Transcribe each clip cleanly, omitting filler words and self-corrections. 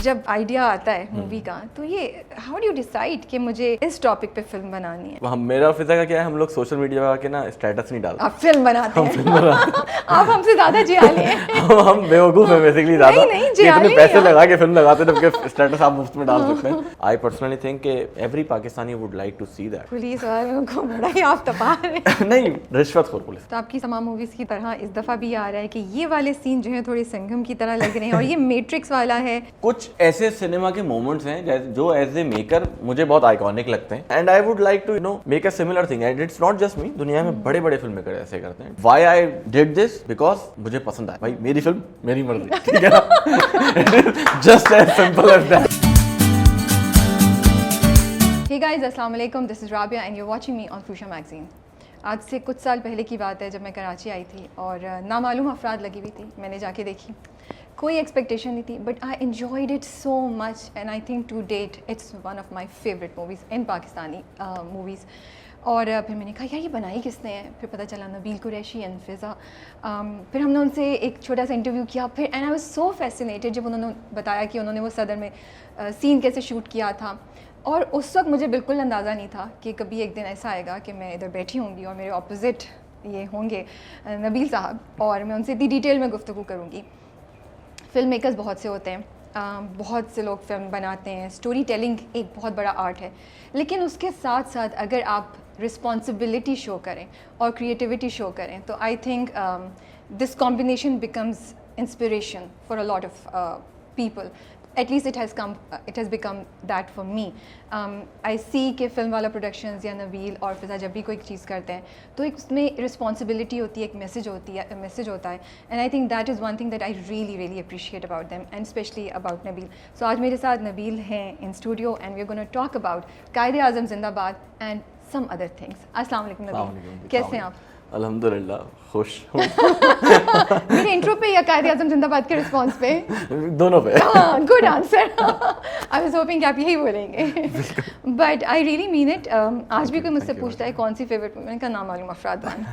जब आइडिया आता है मूवी का तो ये हाउ डू यू डिसाइड कि मुझे इस टॉपिक पे फिल्म बनानी है? हम मेरा और फिजा का क्या है, हम लोग सोशल मीडिया के ना स्टेटस नहीं डालते। आप फिल्म बनाते हैं। आप हमसे ज्यादा जियाली हैं। हम बेवकूफ हैं बेसिकली ज्यादा। नहीं, कि जियाली इतने पैसे लगा के फिल्म लगाते हैं जबकि स्टेटस आप मुफ्त में डाल सकते हैं। आई पर्सनली थिंक कि every Pakistani would like to see that. Police वालों को बड़ा ही आप तपा रहे हैं। नहीं, रिश्वतखोर पुलिस। तो आपकी तमाम मूवीज की तरह इस दफा भी आ रहा है कि ये वाले सीन जो है थोड़े संगम की तरह लग रहे हैं और ये मैट्रिक्स वाला है। कुछ ऐसे सिनेमा के मोमेंट्स हैं जो एज ए मेकर मुझे बहुत आइकॉनिक लगते हैं and I would like to make a similar thing and it's not just me. दुनिया में बड़े बड़े फिल्म मेकर ऐसे करते हैं। Why I did this? Because मुझे पसंद आया भाई, मेरी फिल्म मेरी मर्जी, ठीक है ना? Just as simple as that. Hey guys, अस्सलाम वालेकुम, this is Rabia and you watching me on फूशा मैगजीन। आज से कुछ साल पहले की बात है जब मैं कराची आई थी और नामालूम अफराद लगी हुई थी। मैंने जाके देखी, कोई एक्सपेक्टेशन नहीं थी but I enjoyed it so much and I think to date it's one of my favourite movies in Pakistani movies. और फिर मैंने कहा यार ये बनाई किसने है? फिर पता चला नबील कुरैशी एंड फिज़ा। फिर हमने उनसे एक छोटा सा इंटरव्यू किया फिर and I was so fascinated जब उन्होंने बताया कि उन्होंने वो सदर में सीन कैसे शूट किया था। और उस वक्त मुझे बिल्कुल अंदाज़ा नहीं था कि कभी एक दिन ऐसा आएगा कि मैं इधर बैठी होंगी और मेरे ऑपोजिट ये होंगे नबील साहब और मैं उनसे इतनी डिटेल में गुफ्तगू करूँगी। फिल्म मेकर्स बहुत से होते हैं, बहुत से लोग फिल्म बनाते हैं, स्टोरी टेलिंग एक बहुत बड़ा आर्ट है, लेकिन उसके साथ साथ अगर आप रिस्पॉन्सिबिलिटी शो करें और क्रिएटिविटी शो करें तो I think this combination becomes inspiration for a lot of people. At least it has become that for me. I see कि फिल्म वाला प्रोडक्शंस या नबील और फिज़ा जब भी कोई चीज़ करते हैं तो एक उसमें रिस्पॉन्सिबिलिटी होती है, एक मैसेज होता है and I think that is one thing that I really appreciate about them and specially about Nabeel. So आज मेरे साथ नबील हैं in studio and we are gonna talk about Quaid-e-Azam Zindabad and some other things. अस्सलाम वालेकुम नबील, कैसे हैं आप? अल्हम्दुलिल्लाह खुश हूँ। मेरे इंट्रो पे या कायदे-ए-आज़म जिंदाबाद के रिस्पॉन्स पे? दोनों पे। Good answer. I was hopping कि आप यही बोलेंगे but I really mean it. आज भी कोई मुझसे पूछता है कौन सी फेवरेट, मैंने कहा नामालूम अफराद one.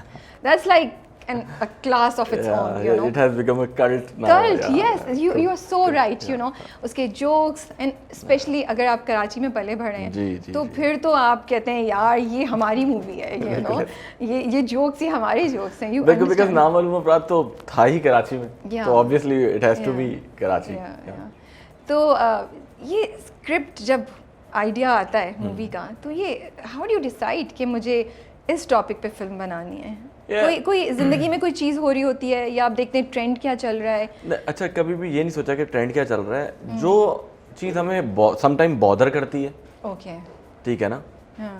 That's like a class of its own, you know. It has become a cult now. Cult, yes. You are so right, you know. उसके jokes and especially अगर आप कराची में पले बढ़े हैं तो फिर तो आप कहते हैं यार ये हमारी मूवी है, you know. ये jokes ये हमारे jokes हैं. Because नामालूम अफराद तो था ही कराची में, तो obviously it has to be Karachi. तो ये स्क्रिप्ट जब आइडिया आता है मूवी का तो ये हाउ डू यू डिसाइड कि मुझे इस टॉपिक पे फिल्म बनानी है? कोई जिंदगी में कोई चीज़ हो रही होती है या आप देखते हैं ट्रेंड क्या चल रहा है? अच्छा, कभी भी ये नहीं सोचा कि ट्रेंड क्या चल रहा है। जो चीज़ हमें समटाइम बॉदर करती है, ओके, ठीक है ना,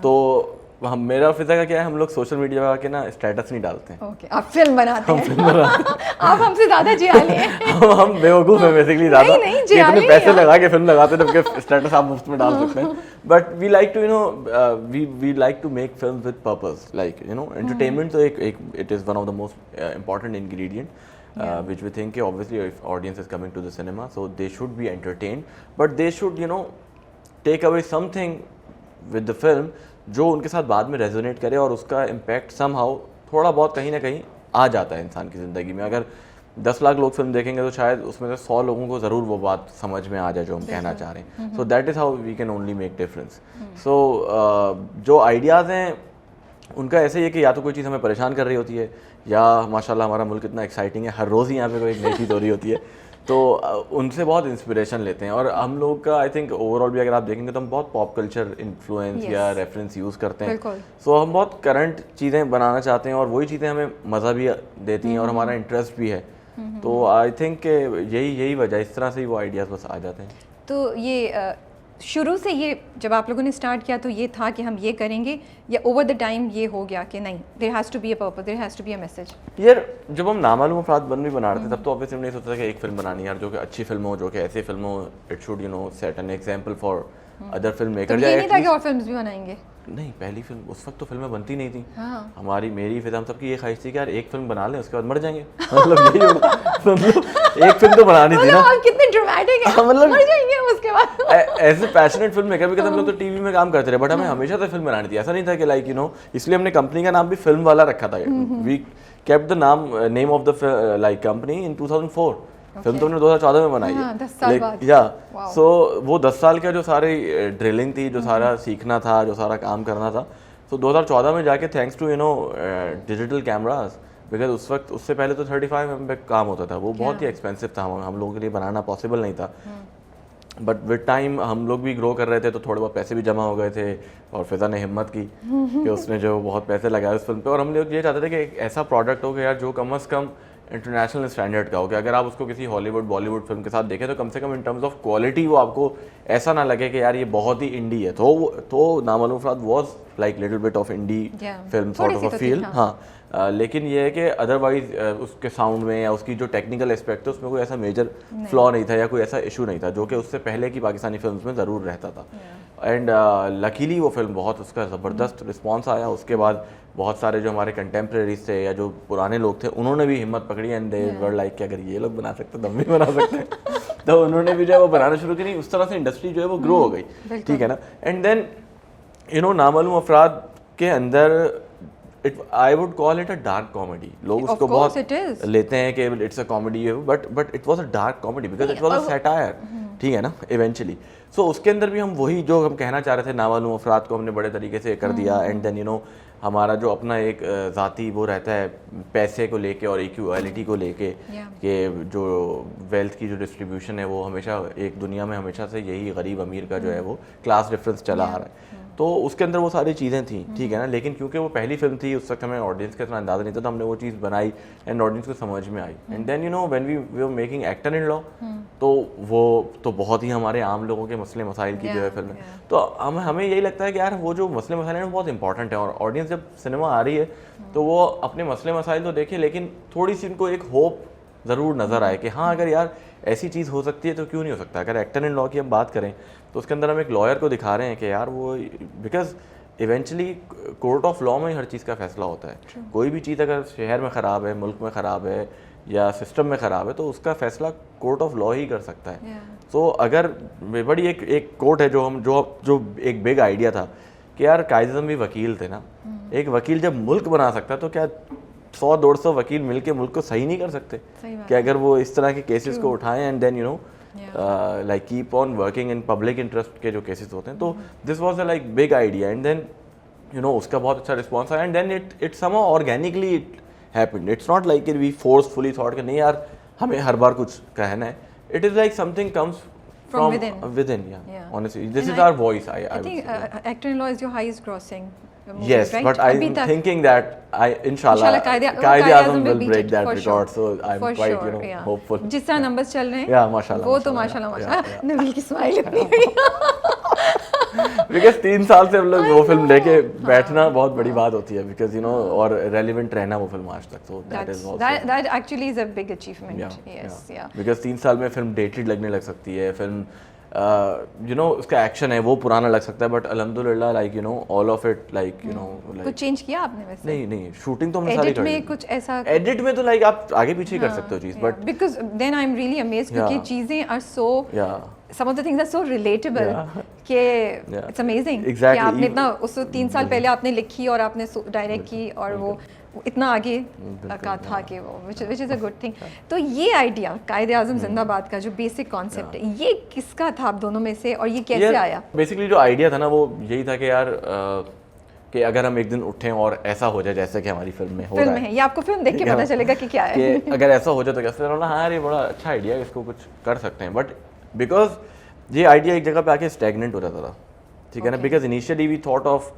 तो हम मेरा और फिजा का क्या है, हम लोग सोशल मीडिया के ना स्टेटस नहीं डालते हैं। ओके, आप फिल्म बनाते हैं। आप हमसे ज्यादा जियाली हैं। हम बेवकूफ हैं बेसिकली ज्यादा। नहीं, इतने पैसे लगा के फिल्म लगाते हैं जबकि स्टेटस आप मुफ्त में डाल सकते हैं। But we like to we like to make films with purpose, like entertainment तो एक it is one of the most important ingredient which we think obviously if audience is coming to the cinema so they should be entertained but they should take away something with the film जो उनके साथ बाद में resonate करे और उसका impact somehow थोड़ा बहुत कहीं ना कहीं आ जाता है इंसान की ज़िंदगी में। अगर 10 लाख लोग फिल्म देखेंगे तो शायद उसमें से 100 लोगों को ज़रूर वो बात समझ में आ जाए जो हम कहना चाह रहे हैं। So that is how we can only make difference. So जो आइडियाज़ हैं उनका ऐसे ही है कि या तो कोई चीज़ हमें परेशान कर रही होती है या माशाल्लाह हमारा मुल्क इतना एक्साइटिंग है, हर रोज़ ही यहाँ पे कोई एक नई चीज़ हो रही होती है, तो उनसे बहुत इंस्पिरेशन लेते हैं। और हम लोग का आई थिंक ओवरऑल भी अगर आप देखेंगे तो हम बहुत पॉप कल्चर इन्फ्लुएंस या रेफरेंस यूज़ करते हैं। सो हम बहुत करंट चीज़ें बनाना चाहते हैं और वही चीज़ें हमें मज़ा भी देती हैं और हमारा इंटरेस्ट भी है। तो आई थिंक यही वजह, इस तरह से ही वो आइडियाज़ बस आ जाते हैं। तो ये शुरू से ये जब आप लोगों ने स्टार्ट किया तो ये था कि हम ये करेंगे या ओवर द टाइम ये हो गया कि नहीं there has to be a purpose, there has to be a message? यार जब हम नामालूम अफराद भी बना रहे थे तब तो ऑब्वियसली हमने सोचा था कि एक फिल्म बनानी है यार जो कि अच्छी फिल्म हो, जो कि ऐसी फिल्म हो it should set an example for other film maker. ये नहीं था कि और फिल्म्स भी बनाएंगे? नहीं, पहली फिल्म उस वक्त तो फिल्में बनती नहीं थी। हाँ। मेरी फिजा हम सबकी ये ख्वाहिश थी कि यार एक फिल्म बना लें उसके बाद मर जाएंगे। मतलब यही होगा, मतलब एक फिल्म तो बनानी थी ना। कितने ड्रामेटिक है, मतलब मर जाएंगे उसके बाद। ऐसे पैशनेट फिल्म मेकर भी हम लोग तो टीवी में काम करते रहे बट हमें हमेशा से फिल्म बनानी थी। ऐसा नहीं था कि लाइक इसलिए हमने कंपनी का नाम भी फिल्म वाला रखा था। We kept the name of the like company in 2004 film तो हमने 2014 में बनाई हाँ, है 10 साल बाद। या Wow. सो वो 10 साल का जो सारी ड्रिलिंग थी, जो सारा सीखना था, जो सारा काम करना था, तो 2014 में जाके thanks to digital cameras, because उस वक्त उससे पहले तो 35 mm पे काम होता था, वो बहुत ही एक्सपेंसिव था, हम लोगों के लिए बनाना पॉसिबल नहीं था। बट विद टाइम हम लोग भी ग्रो कर रहे थे, तो थोड़े बहुत पैसे भी जमा हो गए थे, और फिजा ने हिम्मत की कि उसने जो बहुत पैसे लगाए उस फिल्म पे, और हम लोग ये चाहते थे कि एक ऐसा प्रोडक्ट हो कि यार जो कम अज़ कम इंटरनेशनल स्टैंडर्ड का हो, कि अगर आप उसको किसी हॉलीवुड बॉलीवुड फिल्म के साथ देखें तो कम से कम इन टर्म्स ऑफ क्वालिटी वो आपको ऐसा ना लगे कि यार ये बहुत ही इंडी है। तो Namaloom Afraad was like little bit of indie film sort of a feel, हाँ। लेकिन ये है कि अदरवाइज उसके साउंड में या उसकी जो टेक्निकल एस्पेक्ट है उसमें कोई ऐसा मेजर फ्लॉ नहीं था या कोई ऐसा इशू नहीं था, जो कि उससे पहले की पाकिस्तानी फिल्म्स में ज़रूर रहता था। एंड लकीली वो फिल्म बहुत उसका ज़बरदस्त रिस्पॉन्स आया। उसके बाद बहुत सारे जो हमारे कंटेम्प्रेरीज थे या जो पुराने लोग थे, उन्होंने भी हिम्मत पकड़ी एंड दे वर लाइक कि अगर ये लोग बना सकते तो हम भी बना सकते हैं। तो उन्होंने भी जो है वो बनाना शुरू की। उस तरह से इंडस्ट्री जो है वो ग्रो हो गई, ठीक है ना। एंड देन नामालूम अफराद के अंदर I would call it a dark comedy. लोग उसको बहुत लेते हैं कि it's a comedy, but it was a dark comedy because it was a satire, ठीक है ना, इवेंचुअली। सो उसके अंदर भी हम वही जो हम कहना चाह रहे थे, नामालूम अफराद को हमने बड़े तरीके से कर दिया। एंड देन हमारा जो अपना एक ज़ाती वो रहता है पैसे को लेके और इक्वालिटी को लेके, कि जो वेल्थ की जो डिस्ट्रीब्यूशन है वो हमेशा एक दुनिया में हमेशा से यही गरीब अमीर का जो है वो क्लास डिफरेंस चला आ रहा है। तो उसके अंदर वो सारी चीज़ें थी, ठीक है ना। लेकिन क्योंकि वो पहली फिल्म थी, उस वक्त हमें ऑडियंस का इतना अंदाज़ा नहीं था, तो हमने वो चीज़ बनाई एंड ऑडियंस को समझ में आई। And then when we were making actor in law, तो वो तो बहुत ही हमारे आम लोगों के मसले मसाइल की जो है फिल्म है। तो हमें यही लगता है कि यार वो जो मसले मसाइल हैं वो बहुत इंपॉर्टेंट है, और ऑडियंस जब सिनेमा आ रही है तो वो अपने मसले मसाइल तो देखे, लेकिन थोड़ी सी उनको एक होप ज़रूर नज़र आए कि हाँ अगर यार ऐसी चीज़ हो सकती है तो क्यों नहीं हो सकता। अगर एक्टर इन लॉ की हम बात करें तो उसके अंदर हम एक लॉयर को दिखा रहे हैं कि यार वो because eventually court of law में ही हर चीज़ का फैसला होता है। कोई भी चीज़ अगर शहर में ख़राब है, मुल्क में ख़राब है या सिस्टम में ख़राब है, तो उसका फैसला कोर्ट ऑफ लॉ ही कर सकता है। तो अगर बड़ी एक कोर्ट है जो एक बिग आइडिया था कि यार कायद-ए-आज़म भी वकील थे ना, एक वकील जब मुल्क बना सकता है तो क्या 100-150 वकील मिलके मुल्क को सही नहीं कर सकते? कि अगर वो इस तरह के केसेस को उठाएं and then like keep on working in public interest के जो केसेस होते हैं, तो this was a like big idea and then उसका बहुत अच्छा रिस्पॉन्स आया। And then it somehow organically it happened. It's not like we forcefully thought कि नहीं यार हमें हर बार कुछ कहना है. It is like something comes from within. Yeah. Honestly, this is our voice. I think Actor-in-Law is your highest grossing movie, yes, right? but I'm thinking that inshallah Qaid-e-Azam will break that record. So I'm quite hopeful. जिस तरह numbers चल रहे हैं, yeah, माशाल्लाह, वो तो माशाल्लाह नबील की स्माइल इतनी बिकॉज 3 साल से हम लोग वो फिल्म लेके बैठना बहुत बड़ी बात होती है, बिकॉज और रेलिवेंट रहना वो फिल्म आज तक, तो that actually is a big achievement. Yes, because 3 साल में फिल्म डेटेड लगने लग सकती है, फिल्म उसका एक्शन है वो पुराना लग सकता है, बट अल्हम्दुलिल्लाह like all of it like कुछ चेंज किया आपने वैसे? नहीं शूटिंग तो हमने सारी कर ली। में कुछ ऐसा एडिट में तो लाइक आप आगे पीछे कर सकते हो चीज, but because then I am really amazed क्योंकि चीजें are so some of the things are so relatable कि it's amazing कि आपने इतना उस 3 साल पहले आपने लिखी और आपने डायरेक्ट की और वो इतना आगे का था कि वो which is a good thing. तो ये आइडिया कायद-ए-आज़म जिंदाबाद का जो बेसिक कॉन्सेप्ट है, ये किसका था आप दोनों में से और ये कैसे आया? बेसिकली जो आइडिया था ना वो यही था कि यार कि अगर हम एक दिन उठें और ऐसा हो जाए जैसे कि हमारी फिल्म में हो रहा है, ये आपको फिल्म देख के पता चलेगा कि क्या है, कि अगर ऐसा हो जाए तो कैसे होना, हाँ ये बड़ा अच्छा आइडिया है, इसको कुछ कर सकते हैं। बट बिकॉज ये आइडिया एक जगह पे आके स्टैग्नेंट हो जाता था, ठीक है ना, because initially we thought of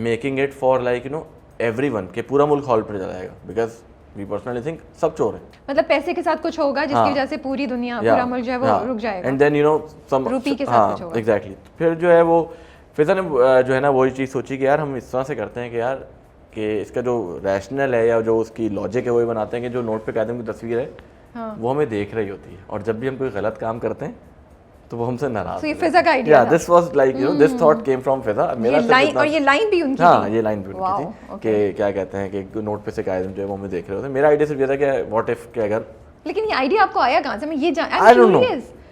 making it for like everyone, के पूरा मुल्क हॉल पर जाएगा, बिकॉज वी पर्सनली थिंक सब चोर हैं, मतलब पैसे के साथ कुछ होगा जिसकी वजह से पूरी दुनिया पूरा मुल्क जो है वो रुक जाएगा, एंड देन सम रूपी के साथ कुछ होगा। एग्जैक्टली। फिर जो है वो फिजा ने जो है ना वही चीज़ सोची कि यार हम इस तरह से करते हैं कि यार कि इसका जो रैशनल है या जो उसकी लॉजिक है वही बनाते हैं कि जो नोट पे कायदे की तस्वीर है वो हमें देख रही होती है, और जब भी हम कोई गलत काम करते हैं तो वो हमसे नाराज। So ये फिजा का आइडिया था। This was like this thought came from Fiza. मेरा और ये लाइन भी उनकी थी। ये लाइन भी उनकी थी कि क्या कहते हैं कि नोट पे से कायदे जो है वो हमें देख रहे होते हैं। मेरा आइडिया सिर्फ ये था कि व्हाट इफ कि अगर, लेकिन ये आइडिया आपको आया कहां से? मैं ये I don't know,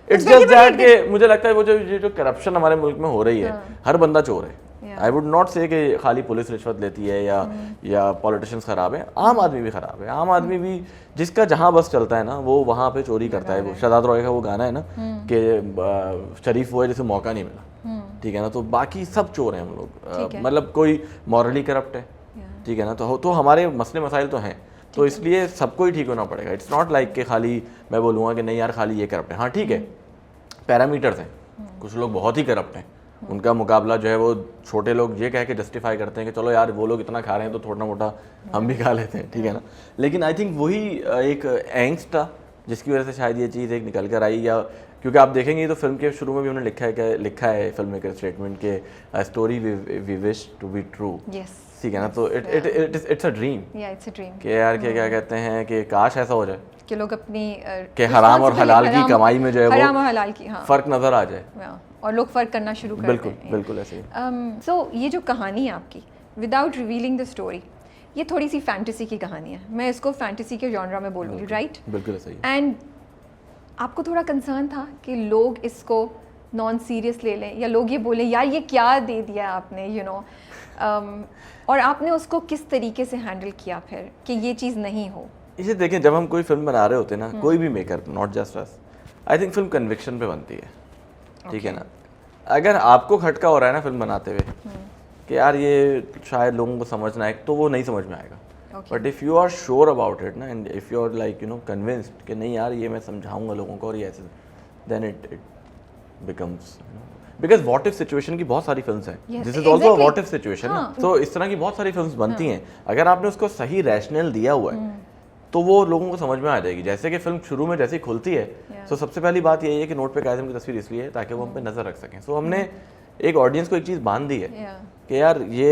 it's just that कि मुझे लगता है वो जो करप्शन हमारे मुल्क में हो रही है, हर बंदा चोर है, आई वुड नॉट से कि खाली पुलिस रिश्वत लेती है या पॉलिटिशियंस खराब है, आम आदमी भी खराब है। आम आदमी भी जिसका जहाँ बस चलता है ना वो वहाँ पे चोरी करता है। वो शहजाद रॉय का वो गाना है ना कि शरीफ वो है जिसे मौका नहीं मिला, ठीक है ना, तो बाकी सब चोर हैं हम लोग, मतलब कोई मॉरली करप्ट है, ठीक है ना, तो हमारे मसले मसाइल तो हैं, तो इसलिए सबको ही ठीक होना पड़ेगा। इट्स नॉट लाइक कि खाली मैं बोलूँगा कि नहीं यार खाली ये करप्ट है। हाँ ठीक है, पैरामीटर्स हैं, कुछ लोग बहुत ही करप्ट हैं, उनका मुकाबला जो है वो छोटे लोग ये कह के जस्टिफाई करते हैं कि चलो यार वो लोग इतना खा रहे हैं तो थोड़ा मोटा हम भी खा लेते हैं, ठीक है ना। लेकिन आई थिंक वही एक एंग्स्ट था जिसकी वजह से शायद ये चीज़ एक निकल कर आई, या क्योंकि आप देखेंगे तो फिल्म के शुरू में भी उन्होंने लिखा है फिल्म मेकर स्टेटमेंट के story we wish to be true, ठीक है ना, तो इट्स अ ड्रीम कि यार क्या कहते हैं कि काश ऐसा हो जाए कि लोग अपनी कि हराम और हलाल की कमाई में जो है हराम और वो हलाल की फर्क नजर आ जाए, और लोग फर्क करना शुरू कर बिल्कुल दें। बिल्कुल ऐसे ही। सो ये जो कहानी है आपकी, विदाउट रिवीलिंग द स्टोरी, ये थोड़ी सी फैंटेसी की कहानी है, मैं इसको फैंटेसी के जॉनरा में बोलूँगी, राइट? बिल्कुल ऐसे ही। एंड आपको थोड़ा कंसर्न था कि लोग इसको नॉन सीरियस ले लें, या लोग ये बोलें यार ये क्या दे दिया आपने, यू नो, और आपने उसको किस तरीके से हैंडल किया फिर कि ये चीज़ नहीं हो? इसे देखें, जब हम कोई फिल्म बना रहे होते हैं ना, कोई भी maker, not just us, I think film conviction पे बनती है, ठीक है ना। अगर आपको खटका हो रहा है ना फिल्म बनाते हुए कि यार ये शायद लोगों को समझना है, तो वो नहीं समझ में आएगा। But if you are sure about it ना, and if you are like you know convinced कि नहीं यार ये मैं समझाऊंगा लोगों को और ये ऐसे, then it becomes, because what if situation की बहुत सारी फिल्म्स हैं, this is also what if situation, तो इस तरह की बहुत सारी फिल्म्स बनती हैं। अगर आपने उसको सही रैशनल दिया हुआ है तो वो लोगों को समझ में आ जाएगी। जैसे कि फिल्म शुरू में जैसे ही खुलती है, तो सबसे पहली बात यही है कि नोट पे कायदम की तस्वीर इसलिए है ताकि वो हम पे नजर रख सकें। सो हमने एक ऑडियंस को एक चीज़ बांध दी है कि यार ये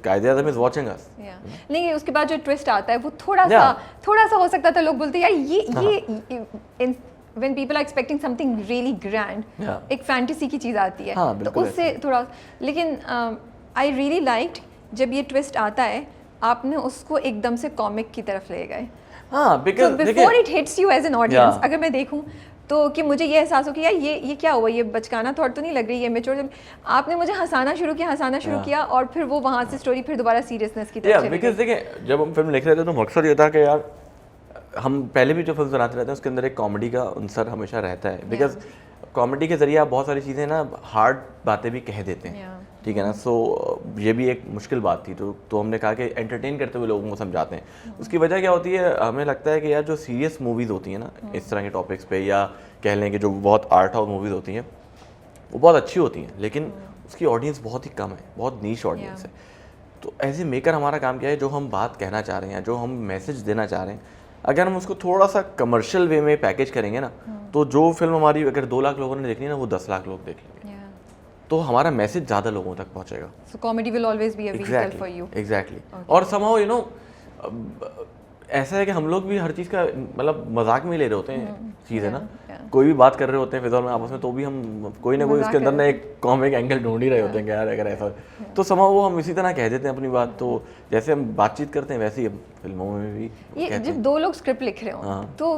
कायदे आज़म इज वॉचिंग अस। नहीं, उसके बाद जो ट्विस्ट आता है वो थोड़ा सा हो सकता था, लोग बोलते यार ये when people are expecting something really grand, एक फैंटेसी की चीज़ आती है, तो उससे थोड़ा, लेकिन I really liked जब ये ट्विस्ट आता है आपने उसको एकदम से कॉमिक की तरफ ले गए। हाँ, because before it hits you as an audience, अगर मैं देखूं तो कि मुझे ये एहसास हो कि यार ये क्या हुआ, ये बचकाना थॉट तो नहीं लग रही है, मैच्योर, आपने मुझे हंसाना शुरू किया और फिर वो वहाँ से स्टोरी फिर दोबारा सीरियसनेस की तरफ चली गई। बिकॉज़ देखिए, जब हम फिल्म लिख रहे थे तो मकसद ये था कि यार हम पहले भी जो फिल्म बनाते रहते हैं उसके अंदर एक कॉमेडी का अंसर हमेशा रहता है, बिकॉज कॉमेडी के जरिए आप बहुत सारी चीज़ें ना हार्ड बातें भी कह देते हैं, ठीक है ना। सो ये भी एक मुश्किल बात थी, तो हमने कहा कि एंटरटेन करते हुए लोगों को समझाते हैं। उसकी वजह क्या होती है, हमें लगता है कि यार जो सीरियस मूवीज़ होती हैं ना इस तरह के टॉपिक्स पे, या कह लें कि जो बहुत आर्ट हाउस मूवीज़ होती हैं वो बहुत अच्छी होती हैं, लेकिन उसकी ऑडियंस बहुत ही कम है, बहुत नीश ऑडियंस है। तो एज ए मेकर हमारा काम क्या है, जो हम बात कहना चाह रहे हैं, जो हम मैसेज देना चाह रहे हैं, अगर हम उसको थोड़ा सा कमर्शियल वे में पैकेज करेंगे ना, तो जो फिल्म हमारी अगर 2 लाख लोगों ने देखनी है ना, वो 10 लाख लोग देख लेंगे, तो हमारा मैसेज ज़्यादा लोगों तक पहुंचेगा। So comedy will always be a vehicle for you. Exactly. और somehow you know ऐसा है कि हम लोग भी हर चीज़ का मतलब मजाक में ले रहे होते हैं चीज़, है ना, कोई भी बात कर रहे होते हैं फिजूल में आपस में, तो भी हम कोई ना कोई उसके अंदर ना एक कॉमिक एंगल ढूंढ ही रहे होते हैं कि यार अगर ऐसा, तो somehow वो हम इसी तरह कह देते हैं अपनी बात। तो जैसे हम बातचीत करते हैं वैसे ही फिल्मों में भी ये जब 2 लोग स्क्रिप्ट लिख रहे हो तो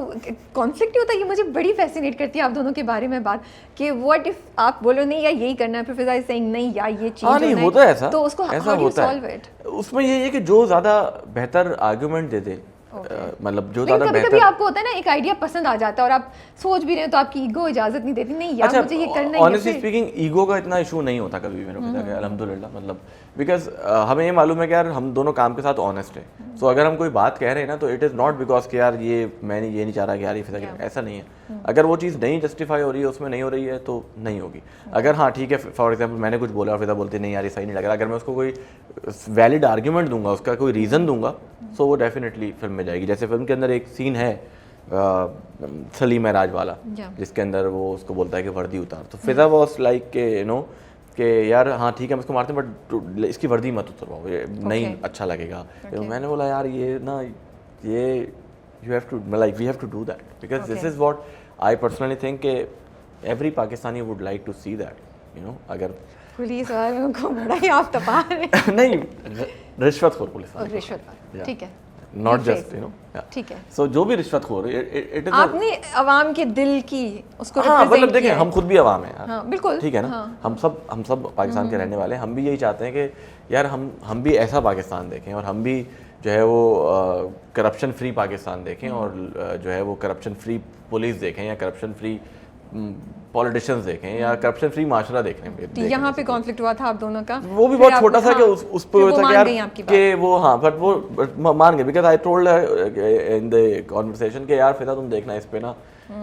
कॉन्फ्लिक्ट होता है। ये मुझे बड़ी फैसिनेट करती है आप दोनों के बारे में बात कि व्हाट इफ आप बोलो नहीं यार यही करना है, प्रोफेसर इज सेइंग नहीं यार ये चीज नहीं होता है ऐसा, तो उसको ऐसा होता है। उसमें ये है कि जो ज़्यादा बेहतर आर्गुमेंट दे दे, मतलब जो ज़्यादा बेहतर, कभी आपको होता है ना एक आइडिया पसंद आ जाता है और आप सोच भी रहे हो तो आपकी ईगो इजाजत नहीं देती, नहीं यार मुझे ये करना है। ऑनेस्टली स्पीकिंग ईगो का इतना इशू नहीं होता कभी भी मेरे को, अल्हम्दुलिल्लाह, मतलब बिकॉज हमें ये मालूम है कि यार हम दोनों काम के साथ ऑनेस्ट है। सो अगर हम कोई बात कह रहे हैं ना, तो इट इज़ नॉट बिकॉज कि यार ये मैंने ये नहीं चाह रहा कि यार ये फिजा, ऐसा नहीं है। अगर वो चीज़ नहीं जस्टिफाई हो रही है, उसमें नहीं हो रही है, तो नहीं होगी। अगर हाँ ठीक है, फॉर एग्जाम्पल मैंने कुछ बोला और फिजा बोलती नहीं यार ये सही नहीं लग रहा, अगर मैं उसको कोई वैलिड आर्ग्यूमेंट दूंगा, उसका कोई रीज़न दूंगा, सो वो डेफिनेटली फिल्म में जाएगी। जैसे फिल्म के अंदर एक सीन है सलीम महराज वाला, जिसके अंदर वो उसको बोलता है कि वर्दी उतार, तो फिजा वॉज लाइक के यू नो कि यार हाँ ठीक है हम इसको मारते हैं बट इसकी वर्दी मत उतरवाओ, ये नहीं अच्छा लगेगा। तो मैंने बोला यार ये ना ये you have to like we have to do that, because this is what I personally think कि every Pakistani would like to see that, you know. अगर पुलिस वालों को बड़ा ही आप तपा रहे हैं नहीं, रिश्वतखोर पुलिस, रिश्वत, ठीक है। Not Rephrase. Just you no ठीक है। सो जो भी रिश्वतखोर इट इज आपने अवाम के दिल की उसको हाँ मतलब represent देखिए किया है। हम खुद भी अवाम हैं यार, हाँ बिल्कुल, ठीक है ना, हाँ। हम सब पाकिस्तान के रहने वाले हैं, हम भी यही चाहते हैं कि यार हम भी ऐसा पाकिस्तान देखें और हम भी जो है वो करप्शन फ्री पाकिस्तान देखें और जो है वो करप्शन फ्री पुलिस देखें या करप्शन फ्री पॉलिटिशियंस देखें या करप्शन फ्री माशरा देखें। यहाँ पे कॉन्फ्लिक्ट हुआ था आप दोनों का, वो भी फिर बहुत आप- छोटा सा हाँ, कि उस पे फिर वो था कि मान यार गई आपकी कि वो हाँ बट वो मान गए because I told in the conversation कि यार फिदा तुम देखना इस पे ना,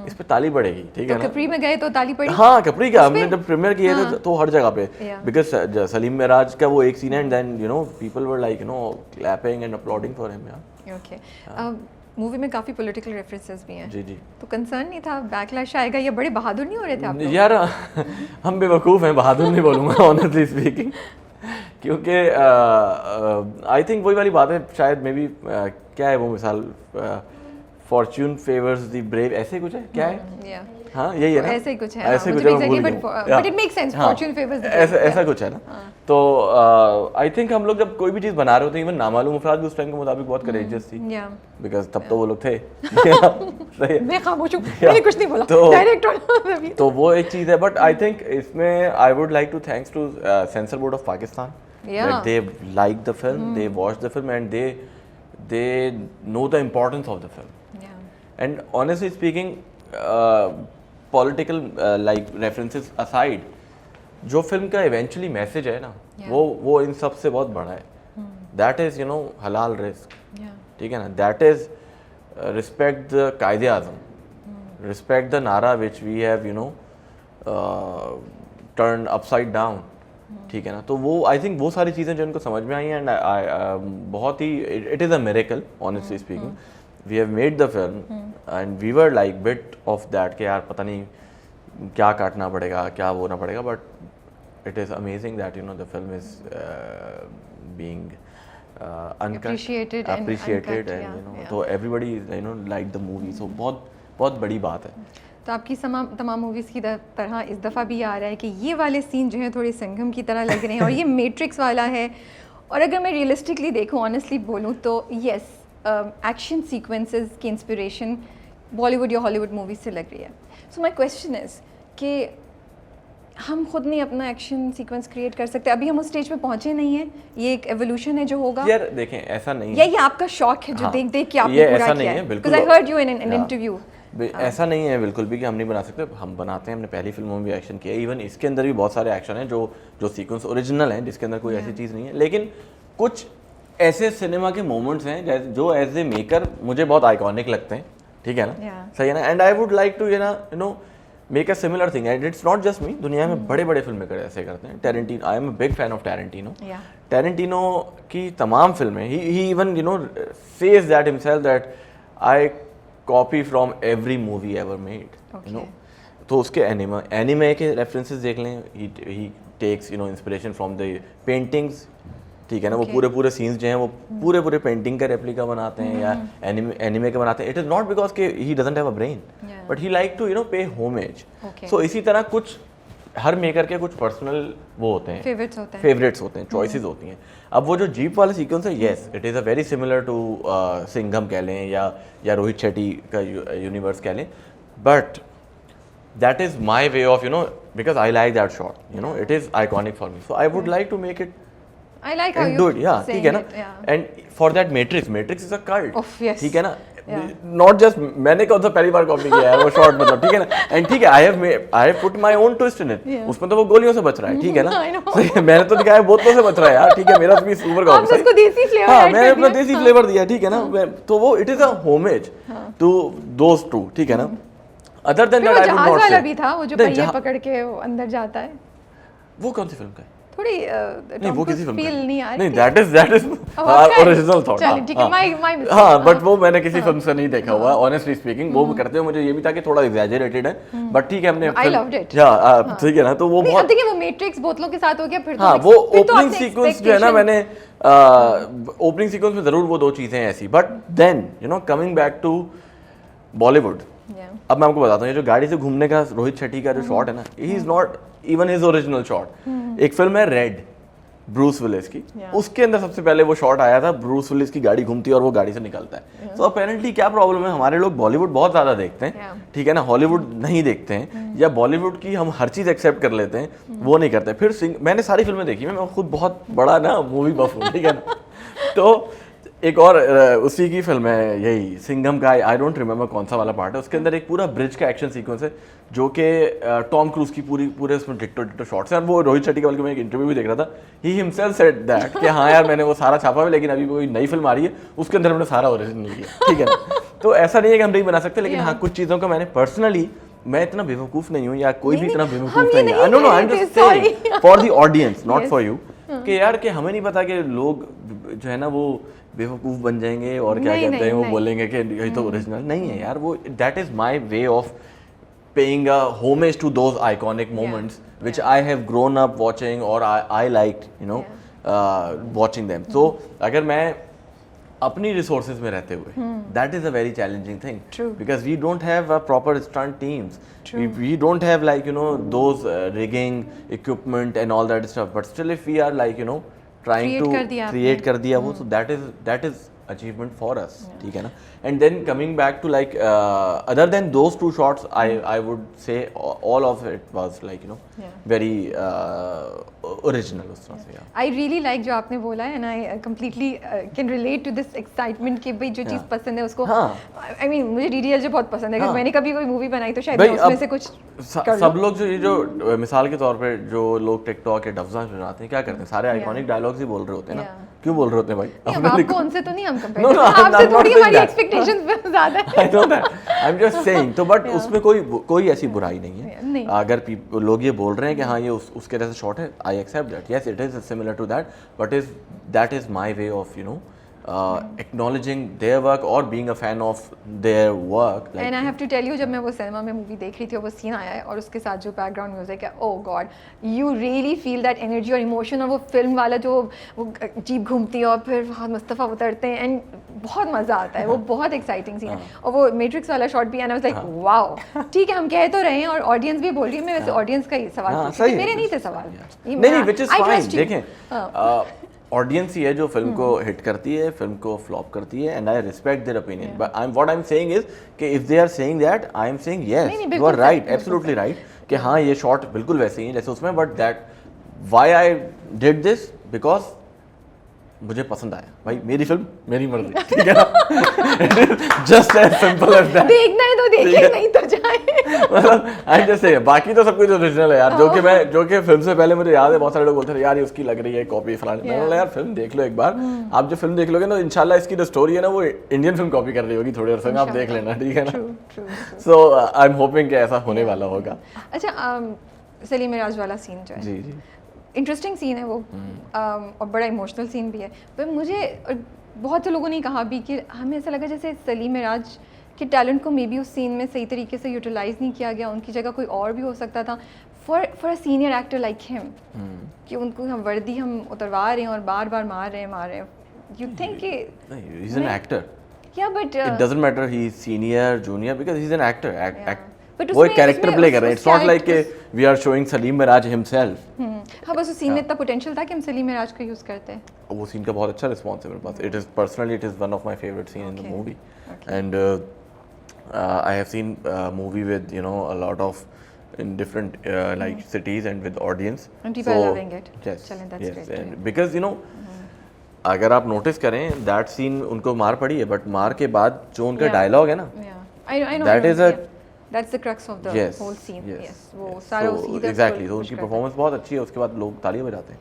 इस पे ताली पड़ेगी, ठीक है तो ना। कपरी में गए तो ताली पड़ी। हाँ कपरी का हमने जब प्रीमियर किए थे तो हर जगह पे Yeah. बिकॉज सलीम मेराज का वो एक सीन है and then you know people were like you know clapping and applauding for him यार। ओके, मूवी में काफी पॉलिटिकल रेफरेंसेस भी हैं, जी जी तो कंसर्न नहीं था बैकलैश आएगा, ये बड़े बहादुर नहीं हो रहे थे आप लोग? यार हम बेवकूफ़ हैं, बहादुर नहीं बोलूँगा ऑनेस्टली स्पीकिंग, क्योंकि आई थिंक वही वाली बात है शायद मे बी क्या है वो मिसाल फॉर्च्यून फेवर्स द ब्रेव ऐसे कुछ है क्या है, Yeah. हाँ यही है ना, ऐसे ही कुछ है, ऐसे हाँ, कुछ मुझे है, मैं exactly, भूल but- गया हूँ। but it makes sense, हाँ, fortune favors the ऐसा brave, ऐसा yeah. कुछ है ना। तो आई थिंक हम लोग जब कोई भी चीज़ बना रहे होते हैं, इवन नामालूम अफराद भी उस टाइम के मुताबिक बहुत करेजियस थी, Yeah. बिकॉज तब तो वो लोग थे सही है। मैं खामोश हूँ, मैंने कुछ नहीं बोला, तो- डायरेक्टर तो वो एक चीज़ है बट आई थिंक इसमें I would like to thanks to censor board of Pakistan Yeah. that they like the film, they watch the film and they know the importance of the film. And honestly speaking, political like references aside, जो film का eventually message है ना, Yeah. वो इन सब से बहुत बड़ा है. That is you know हलाल रिस्क, ठीक है ना, that is respect the कायदे आज़म, respect the नारा which we have you know turned upside down, ठीक है ना। तो वो आई थिंक वो सारी चीज़ें जो इनको समझ में आई हैं एंड बहुत ही it is a miracle honestly speaking, we have made the film and we were like bit of that कि यार पता नहीं क्या काटना पड़ेगा क्या वो ना पड़ेगा, but it is amazing that you know the film is being Appreciated and appreciated uncut, and yeah, you know yeah. तो everybody you know like the movie, so बहुत बड़ी बात है। तो आपकी तमाम मूवीज़ की तरह इस दफ़ा भी आ रहा है कि ये वाले सीन जो हैं थोड़े संगम की तरह लग रहे हैं और ये मैट्रिक्स वाला है, और अगर मैं रियलिस्टिकली देखूँ ऑनेस्टली बोलूँ तो यस एक्शन सीक्वेंसेस की इंस्पिरेशन बॉलीवुड या हॉलीवुड मूवीज़ से लग रही है। सो माय क्वेश्चन इज़ कि हम खुद नहीं अपना एक्शन सीक्वेंस क्रिएट कर सकते, अभी हम उस स्टेज पे पहुंचे नहीं हैं, ये एक एवोल्यूशन है जो होगा, यार देखें ऐसा नहीं या है, ये आपका शौक है जो हाँ, देख के आपने ये पूरा ऐसा किया नहीं है? है, बिल्कुल। Because I heard you in an हाँ। interview. ऐसा नहीं है बिल्कुल भी कि हम नहीं बना सकते, हम बनाते हैं, हमने पहली फिल्मों में भी एक्शन किया, इवन इसके अंदर भी बहुत सारे एक्शन हैं जो सीक्वेंस ओरिजिनल हैं, जिसके अंदर कोई ऐसी चीज़ नहीं है, लेकिन कुछ ऐसे सिनेमा के मोमेंट्स हैं जो एज ए मेकर मुझे बहुत आइकॉनिक लगते हैं, ठीक है ना, Yeah. सही है ना, and I would like to you know make a similar thing and it's not just me, दुनिया में बड़े बड़े फिल्म मेकर ऐसे करते हैं। Tarantino, I am a big fan of Tarantino. Yeah. Tarantino की तमाम फिल्में ही even you know says that himself that I copy from every movie ever made, you know. तो उसके एनिमे के रेफरेंसेस देख लें, he takes you know inspiration from the paintings, ठीक है ना, वो पूरे सीन्स जो हैं वो पूरे पेंटिंग का रेप्लिका बनाते हैं या एनिमे के बनाते हैं। इट इज़ नॉट बिकॉज के he doesn't have a brain, but he like to you know pay homage. So इसी तरह कुछ हर मेकर के कुछ पर्सनल वो होते हैं, फेवरेट्स होते हैं, चॉइसेस होती हैं। अब वो जो जीप वाला सीक्वेंस है, yes it is a very similar to Singham कह लें या रोहित शेट्टी का यूनिवर्स कह लें, but that is my way of you know because I like that shot, you know it is iconic for me, so I would like to make it I like how and you do it, yeah, ठीक है ना, yeah. and for that Matrix is a cult, yes. ठीक है ना, Yeah. not just मैंने कौन सा पहली बार कॉपी किया है वो शॉट, मतलब ठीक है ना, एंड ठीक है I have put my own twist in it, Yeah. उसमें तो वो गोलियों से बच रहा है, ठीक है ना, I know. सही है, मैंने तो दिखाया है बोतलों से बच रहा है यार, ठीक है, मेरा भी सुपर कॉपी, आपने उसको देसी फ्लेवर हाँ ऐड मैंने कर अपना दिया। देसी फ्लेवर दिया, ठीक है ना, तो वो it is a homage to those too, ठीक है ना। अदर देन फिर दैट वो आई वुड जहाज नॉट वाला से भी था, वो जो नहीं, पहिए जहाँ- पकड़ के वो अंदर जाता है, वो कौन सी फिल्म का है? थोड़ी नहीं वो किसी फिल्म फील का नहीं आ रही नहीं, थी। That is okay. Original thought. चलिए, ठीक है, my mistake। हाँ बट वो मैंने किसी फिल्म से नहीं देखा हुआ, ऑनेस्टली स्पीकिंग। वो करते हुए मुझे ये भी था कि थोड़ा एग्जैजरेटेड है, बट ठीक है, हमने I loved it। ठीक है ना, तो वो नहीं, बहुत अब देखिए वो मैट्रिक्स बोतलों के साथ हो गया, फिर तो हाँ, वो फिर तो ओपनिंग आपने सीक्वेंस जो है ना, मैंने ओपनिंग सीक्वेंस में जरूर वो दो चीजें ऐसी, but then you know coming back to Bollywood, Yeah. अब मैं आपको बताता हूँ, ये जो गाड़ी से घूमने का रोहित शेट्टी का जो शॉट है ना, he is not even his original shot. एक फिल्म है रेड, ब्रूस विलिस की, Yeah. उसके अंदर सबसे पहले वो शॉट आया था, ब्रूस विलिस की गाड़ी घूमती है और वो गाड़ी से निकलता है। सो अपेरेंटली क्या प्रॉब्लम है, हमारे लोग बॉलीवुड बहुत ज़्यादा देखते हैं, Yeah. ठीक है ना, हॉलीवुड नहीं देखते हैं, या बॉलीवुड की हम हर चीज़ एक्सेप्ट कर लेते हैं, वो नहीं करते। फिर मैंने सारी फिल्में देखी, मैं खुद बहुत बड़ा ना मूवी बफ हूँ, ठीक है ना। तो एक और उसी की फिल्म है यही सिंघम का, आई डोंट रिमेम्बर कौन सा वाला पार्ट है, उसके अंदर एक पूरा ब्रिज का एक्शन सीक्वेंस है जो कि टॉम क्रूज की पूरे उसमें डिट्टो शॉट्स हैं। और वो रोहित शेट्टी का, बल्कि मैं एक इंटरव्यू भी देख रहा था, ही हिमसेल्फ सेड दैट कि हाँ यार मैंने वो सारा छापा है, लेकिन अभी कोई नई फिल्म आ रही है उसके अंदर हमने सारा ओरिजिनल किया, ठीक है ना। तो ऐसा नहीं है कि हम नहीं बना सकते, लेकिन हाँ कुछ चीज़ों का मैंने पर्सनली, मैं इतना बेवकूफ़ नहीं हूँ या कोई भी इतना बेवकूफ़ नहीं है, no no I am just saying for the audience, not for you, कि यार कि हमें नहीं पता कि लोग जो है ना वो बेवकूफ़ बन जाएंगे और क्या कहते हैं वो बोलेंगे कि यही तो ओरिजिनल नहीं है यार। वो that is my way of paying a homage to those iconic moments which I have grown up watching or I liked, you know, watching them. So अगर मैं अपनी resources में रहते हुए, that is a very challenging thing. True. Because we don't have a proper stunt teams. We don't have like, you know, those rigging equipment and all that stuff. But still if we are like, you know, trying to create कर दिया वो, so that is achievement for us, ठीक है ना। And then coming back to like other than those two shots, I would say all of it was like, you know, very original उस तरह से। I really like जो आपने बोला है, and I completely can relate to this excitement कि भाई जो चीज़ पसंद है उसको, I mean मुझे DDLJ बहुत पसंद है, अगर मैंने कभी कोई मूवी बनाई तो शायद मैं उसमें से कुछ सब लोग जो मिसाल के तौर पे जो लोग टिकटॉक या डब्ज़ा पे बनाते हैं, क्या करते हैं, सारे आइकॉनिक डायलॉग्स ही बोल रहे होते हैं ना। क्यों बोल रहे होते हैं भाई? आपको उनसे तो नहीं हम कंपेयर करते, आपसे थोड़ी हमारी एक्सपेक्टेशंस ज़्यादा है। I know that. I'm just saying. तो बट उसमें कोई ऐसी बुराई नहीं है। अगर लोग ये बोल रहे हैं कि हाँ ये उसके जैसे शॉट है, I accept that. Yes, it is similar to that, but that is my way of, you know, acknowledging their work or being a fan of their work. Like, and I have to tell you, जब मैं वो cinema में movie देख रही थी और वो scene आया है और उसके साथ जो बैकग्राउंड म्यूजिक है, oh God, you really feel that energy और इमोशन, और वो फिल्म वाला जो वो जीप घूमती है और फिर वहाँ मुस्तफ़ा उतरते हैं, एंड बहुत मज़ा आता है, वो बहुत एक्साइटिंग सीन है। और वो मैट्रिक्स वाला शॉट भी, and I was like wow, ठीक है हम कह तो रहे हैं और ऑडियंस भी बोल रही है। मैं वैसे ऑडियंस का ही सवाल पूछ रही थी, मेरे नहीं थे सवाल। नहीं, which is fine. देखें ऑडियंस ही है जो फिल्म को हिट करती है, फिल्म को फ्लॉप करती है, and I respect their opinion, but what I am saying is कि if they are saying that, I am saying yes, you are right, absolutely right, कि हाँ ये शॉट बिल्कुल वैसे ही है जैसे उसमें, but that why I did this, because मुझे पसंद आया भाई, मेरी फिल्म मेरी मर्जी, ठीक है ना, just as simple as that. देखना है तो देखे, नहीं तो जाए। मतलब आई जस्ट से बाकी तो सब कुछ ओरिजिनल है यार, जो कि फिल्म से पहले मुझे याद है बहुत सारे लोग बोलते थे यार ये उसकी लग रही है कॉपी फलानी, मैंने बोला यार फिल्म देख लो एक बार, आप जब फिल्म देख लोगे ना इंशाल्लाह इसकी जो स्टोरी है ना वो इंडियन फिल्म कॉपी कर रही होगी थोड़ी अरसे में, आप देख लेना, ठीक है ना। सो आई एम होपिंग कि ऐसा होने वाला होगा। अच्छा, सलीम मिराज वाला सीन जो है, जी जी इंटरेस्टिंग सीन है वो, और बड़ा इमोशनल सीन भी है, पर मुझे बहुत से लोगों ने कहा भी कि हमें ऐसा लगा जैसे सलीम मिराज के टैलेंट को मे बी उस सीन में सही तरीके से यूटिलाइज नहीं किया गया, उनकी जगह कोई और भी हो सकता था for a senior actor like him, कि उनको हम वर्दी हम उतरवा रहे हैं और बार बार मार रहे हैं। यू थिंक कि ही इज एन एक्टर, या but it doesn't matter he is senior junior, because he is an actor, But वो एक कैरेक्टर प्ले कर रहे हैं, इट्स नॉट लाइक कि we are showing Saleem Mairaj himself. हाँ, बस उस सीन में इतना पोटेंशियल था कि हम सलीम मिराज को यूज करते हैं। वो सीन का बहुत अच्छा रिस्पांस है मेरे पास, it is personally it is one of my favourite scene in the movie, and I have seen movie with you know a lot of in different like cities and with audience, and people are loving it. Yes, that's yes, great, and because you know अगर आप notice करें that scene उनको मार पड़ी है, but मार के बाद जो उनका डायलॉग है ना, I know that is a that's the crux of the whole scene. Yes, वो सारा उसी तरह exactly, तो उनकी परफॉर्मेंस बहुत अच्छी है, उसके बाद लोग तालियां बजाते हैं,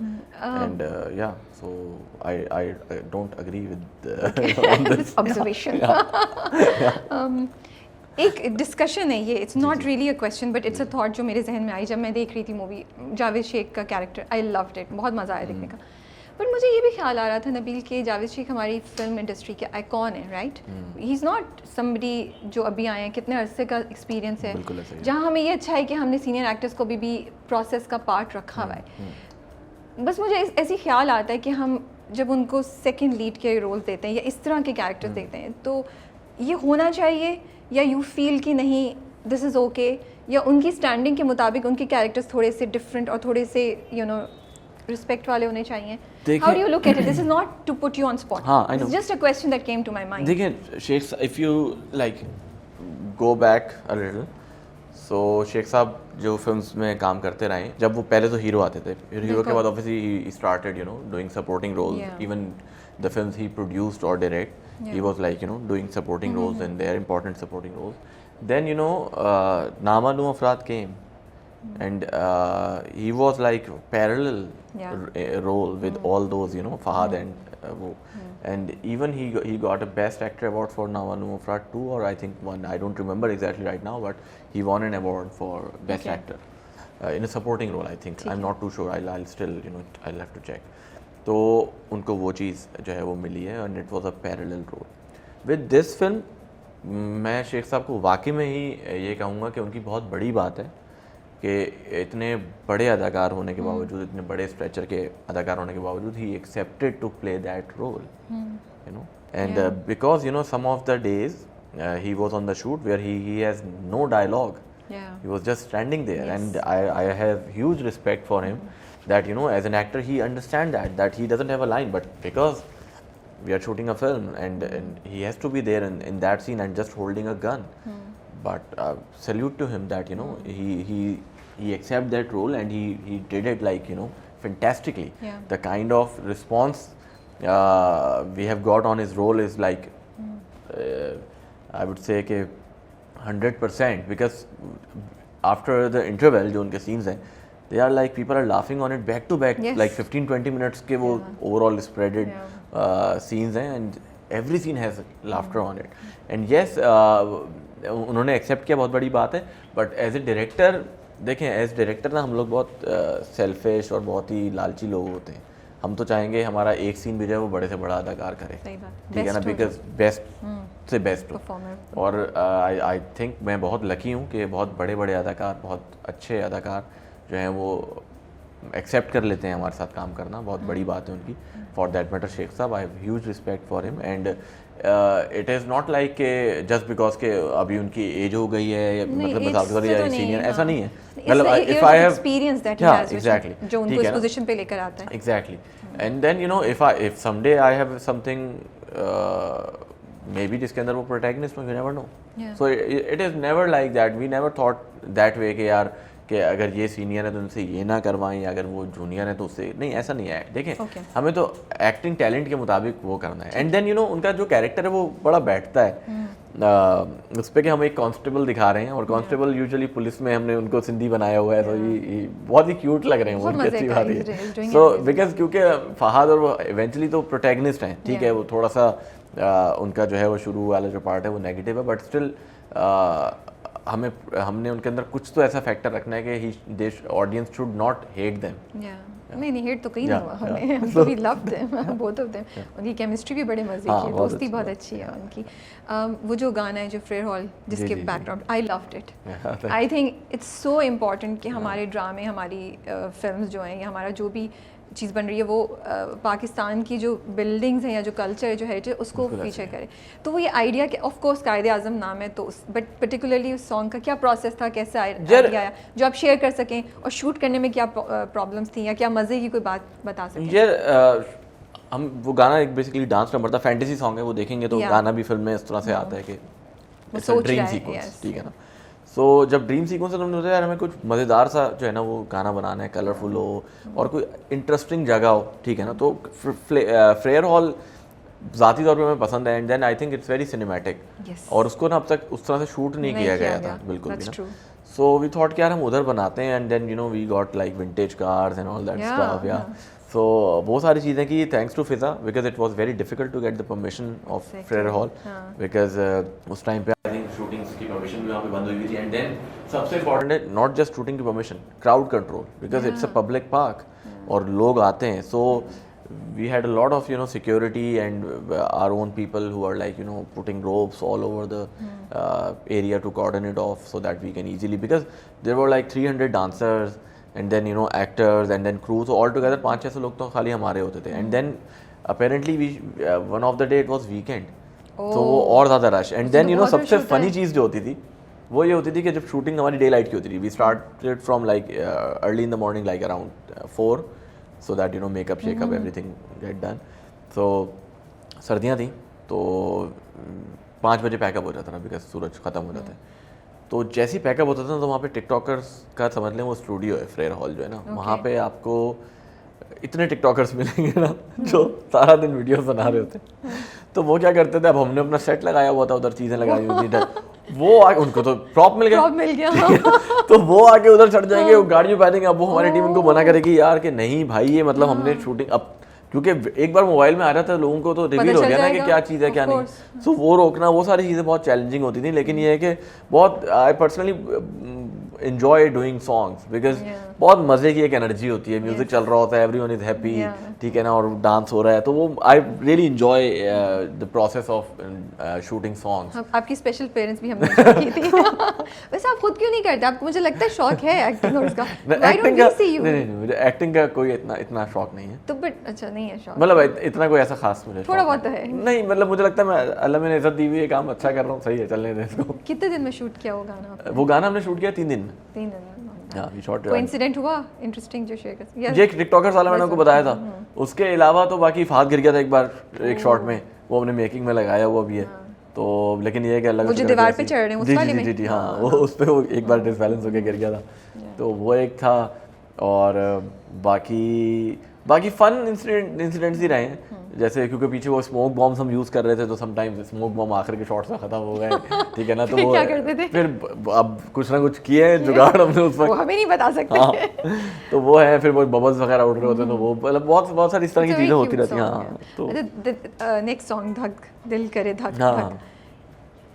and yeah, so I don't agree with on this observation. एक डिस्कशन है ये, it's not really a question but it's a thought जो मेरे जहन में आई जब मैं देख रही थी मूवी, जावेद शेख का कैरेक्टर, आई लव्ड इट, बहुत मज़ा आया देखने का। बट मुझे ये भी ख्याल आ रहा था नबील कि जावेद शेख हमारी फिल्म इंडस्ट्री के आइकॉन है, right? He is not somebody जो अभी आए हैं, कितने अरसे का एक्सपीरियंस है, जहाँ हमें ये अच्छा है कि हमने सीनियर एक्टर्स को भी प्रोसेस का पार्ट रखा हुआ है। बस मुझे ऐसी ख्याल आता है कि हम जब उनको सेकेंड लीड के रोल देते हैं या इस तरह के कैरेक्टर्स देते हैं, तो ये होना चाहिए, या यू फील कि नहीं दिस इज़ ओके, या उनकी स्टैंडिंग के मुताबिक उनके कैरेक्टर्स थोड़े से डिफरेंट और थोड़े से यू नो रिस्पेक्ट वाले होने चाहिए? देखिए- how do you look at it? This is not to put you on spot, हाँ, I know. It's just a question that came to my mind. देखिए Sheikh, if you like go back a little, so Sheikh साहब जो films में काम करते रहे, जब वो पहले तो हीरो आते थे, फिर हीरो के बाद obviously he started you know doing supporting roles, even the films he produced और direct, he was like you know doing supporting roles and they are important supporting roles. Then you know Namalum Afraad came and he was like parallel role with all those you know Fahad and and even he got a best actor award for Namalum Afraad 2 or I think one, I don't remember exactly right now, but he won an award for best actor in a supporting role I think. I'm not too sure, I'll still you know I'll have to check. तो उनको वो चीज़ जो है वो मिली है and it was a parallel role with this film. मैं शेख साहब को वाकई में ही ये कहूँगा कि उनकी बहुत बड़ी बात है कि इतने बड़े अदाकार होने के बावजूद, इतने बड़े स्ट्रेचर के अदाकार होने के बावजूद he accepted to play that role you know. And because you know some of the days he was on the shoot where he has no dialogue, he was just standing there. And I have huge respect for him that you know as an actor he understand that he doesn't have a line, but because we are shooting a film and he has to be there in that scene and just holding a gun. But salute to him that you know he accept that role and he did it like you know fantastically. The kind of response we have got on his role is like I would say कि 100%, because after the interval जो उनके scenes हैं, they are like people are laughing on it back to back, like 15-20 minutes के वो overall spreaded scenes हैं and every scene has laughter on it. And yes, उन्होंने accept किया, बहुत बड़ी बात है, but as a director देखें, as director ना हम लोग बहुत selfish और बहुत ही लालची लोग होते हैं. हम तो चाहेंगे हमारा एक सीन भी जो है वो बड़े से बड़ा अदाकार करे, ठीक है ना, बिकॉज बेस्ट से बेस्ट हो. और आई थिंक मैं बहुत लकी हूँ कि बहुत बड़े बड़े अदाकार, बहुत अच्छे अदाकार जो हैं वो एक्सेप्ट कर लेते हैं हमारे साथ काम करना. बहुत बड़ी बात है उनकी. फॉर दैट मैटर शेख साहब, I have huge respect for him and it is not like के जस्ट बिकॉज के अभी उनकी एज हो गई है, मतलब बता या सीनियर, ऐसा नहीं है. मतलब if I have experience that he has, exactly, जो उनको इस पोजीशन पे लेकर आता है. Exactly. And then you know if someday I have something maybe जिसके अंदर वो प्रोटैगनिस्ट हो, you never know. So it is never like that. We never thought that way कि यार कि अगर ये सीनियर है तो उनसे ये ना करवाएं, अगर वो जूनियर है तो उससे नहीं, ऐसा नहीं है. देखें हमें तो एक्टिंग टैलेंट के मुताबिक वो करना है. एंड देन यू नो उनका जो कैरेक्टर है वो बड़ा बैठता है उस पर कि हम एक कांस्टेबल दिखा रहे हैं और कांस्टेबल यूजुअली पुलिस में हमने उनको सिंधी बनाया हुआ है, तो ये बहुत ही क्यूट लग रहे हैं. वो अच्छी बात है. सो बिकॉज क्योंकि फहाद और वो इवेंचुअली तो प्रोटैगनिस्ट हैं, ठीक है, वो थोड़ा सा उनका जो है वो शुरू वाला जो पार्ट है वो नेगेटिव है, बट स्टिल हमने उनके अंदर कुछ तो ऐसा फैक्टर रखना है कि audience should not hate them. नहीं हेट तो कहीं नहीं हुआ हमें. We loved them, both of them. उनकी केमिस्ट्री भी बड़े मजे की, दोस्ती बहुत अच्छी है उनकी. वो जो गाना है जो फ्रेयर हॉल जिसके background, I loved it. I think it's so important कि हमारे ड्रामे, हमारी फिल्म्स जो हैं या हमारा जो भी चीज़ बन रही है वो पाकिस्तान की जो बिल्डिंग्स हैं या जो कल्चर है, जो हेरिटेज, उसको फीचर करे. तो वो ये आइडिया कि ऑफ कोर्स कायदे आज़म नाम है तो बट पर्टिकुलरली उस सॉन्ग का क्या प्रोसेस था, कैसे आइडिया आया जो आप शेयर कर सकें, और शूट करने में क्या प्रॉब्लम्स थी या क्या मज़े की कोई बात बता सकें. यार हम वो गाना एक बेसिकली डांस नंबर था, फैंटेसी सॉन्ग है, वो देखेंगे तो गाना भी फिल्म में इस तरह से आता है कि ड्रीम सीक्वेंस, ठीक है ना. सो जब ड्रीम सीक्वेंस से हमने सोचा यार हमें कुछ मज़ेदार सा जो है ना वो गाना बनाना है, कलरफुल हो और कोई इंटरेस्टिंग जगह हो, ठीक है ना. तो फ्रेयर हॉल ज़ाती तौर पे हमें पसंद है. And then I think it's very cinematic, और उसको ना अब तक उस तरह से शूट नहीं किया गया था बिल्कुल भी ना. सो वी थॉट कि यार हम उधर बनाते हैं. And then you know we got like vintage cars and all that stuff. या सो बहुत सारी चीज़ें की thanks to Fiza, because it was very difficult to get the permission of Frere Hall, because उस टाइम पे आई थिंक शूटिंग्स की permission भी वहाँ पे बंद हुई थी. एंड देन सबसे इम्पॉर्टेंट है नॉट जस्ट शूटिंग की permission, crowd control, because it's a public park और लोग आते हैं. सो we had a lot of you know security and our own people who are like you know putting ropes all over the area to cordon it off so that we can easily, because there were like 300 dancers and then you know actors and then crew, so all together 5-6 लोग तो खाली हमारे होते थे. and then apparently we one of the day it was weekend, तो वो और ज़्यादा rush. and then you know सबसे funny चीज़ जो होती थी वो ये होती थी कि जब शूटिंग हमारी डे लाइट की होती थी, we started from like early in the morning like around 4 so that you know makeup shake-up everything get done. So सर्दियाँ थी तो 5 बजे पैकअप हो जाता था बिकॉज सूरज ख़त्म हो जाता है। तो जैसे ही पैकअप होता था तो वहाँ पे टिकटॉकर्स का समझ लें वो स्टूडियो है फ्रेयर हॉल जो है ना, वहाँ पे आपको इतने टिकटॉकर्स मिलेंगे ना जो सारा दिन वीडियोस बना रहे होते हैं। तो वो क्या करते थे, अब हमने अपना सेट लगाया हुआ था, उधर चीज़ें लगाई हुई थी, वो आके उनको तो प्रॉप मिल गया तो वो आके उधर चढ़ जाएंगे, वो गाड़ी में बैठेंगे। अब वो हमारी टीम उनको मना करेगी यार कि नहीं भाई ये मतलब हमने शूटिंग, अब क्योंकि एक बार मोबाइल में आ रहा था लोगों को तो रिवील हो गया ना कि क्या चीज़ है क्या नहीं। सो वो रोकना, वो सारी चीज़ें बहुत चैलेंजिंग होती थी। लेकिन ये है कि बहुत I personally enjoy doing songs because बहुत मजे की एक एनर्जी होती है, म्यूजिक चल रहा होता है, एवरीवन इज हैप्पी, ठीक है ना, और डांस हो रहा है, तो वो I really enjoy the process of shooting songs. आपकी स्पेशल पेरेंट्स भी हमने की थी वैसे आप खुद क्यों नहीं करते? आपको मुझे लगता है शौक है एक्टिंग और उसका। एक्टिंग का नहीं, मुझे एक्टिंग का कोई इतना शौक नहीं है। तो बट अच्छा नहीं है शौक, मतलब इतना कोई ऐसा खास मुझे थोड़ा बहुत है नहीं, मतलब मुझे लगता है मैं अल्लाह मैंने इज्जत दी हुई है, काम अच्छा कर रहा हूँ, सही है, चलने दें इसको। कितने दिन में शूट किया वो गाना? वो गाना हमने शूट किया 3 दिन में। 3 दिन में। हाँ, वी शॉट। कोई इंसिडेंट हुआ इंटरेस्टिंग जो शेयर कर? ये टिकटॉकर्स वाला मैंने आपको बताया था, उसके अलावा तो बाकी फाद गिर गया था एक बार एक शॉट में, वो हमने मेकिंग में लगाया हुआ भी है। तो लेकिन ये है कि अल्लाह वो जो दीवार पे चढ़ रहे हैं उस वाले में, जी हाँ, वो उस पे वो एक बार डिसबैलेंस होकर गिर गया था, तो वो एक था। और बाकी फन इंसिडेंट्स ही रहे हैं, जैसे क्योंकि पीछे वो स्मोक बॉम्ब्स हम यूज़ कर रहे थे, तो समटाइम्स स्मोक बॉम्ब आखिर के शॉट्स में ख़त्म हो गए, ठीक है ना, तो वो क्या करते थे? फिर अब कुछ ना कुछ किए हैं जुगाड़ हमने उस वक्त, वो हमें नहीं बता सकते। हाँ, तो वो है, फिर वो बबल्स वगैरह उड़ रहे होते हैं, तो वो मतलब बहुत सारी इस तरह की चीज़ें होती रहती हैं। हाँ, तो नेक्स्ट सॉन्ग धक दिल करे धक धक,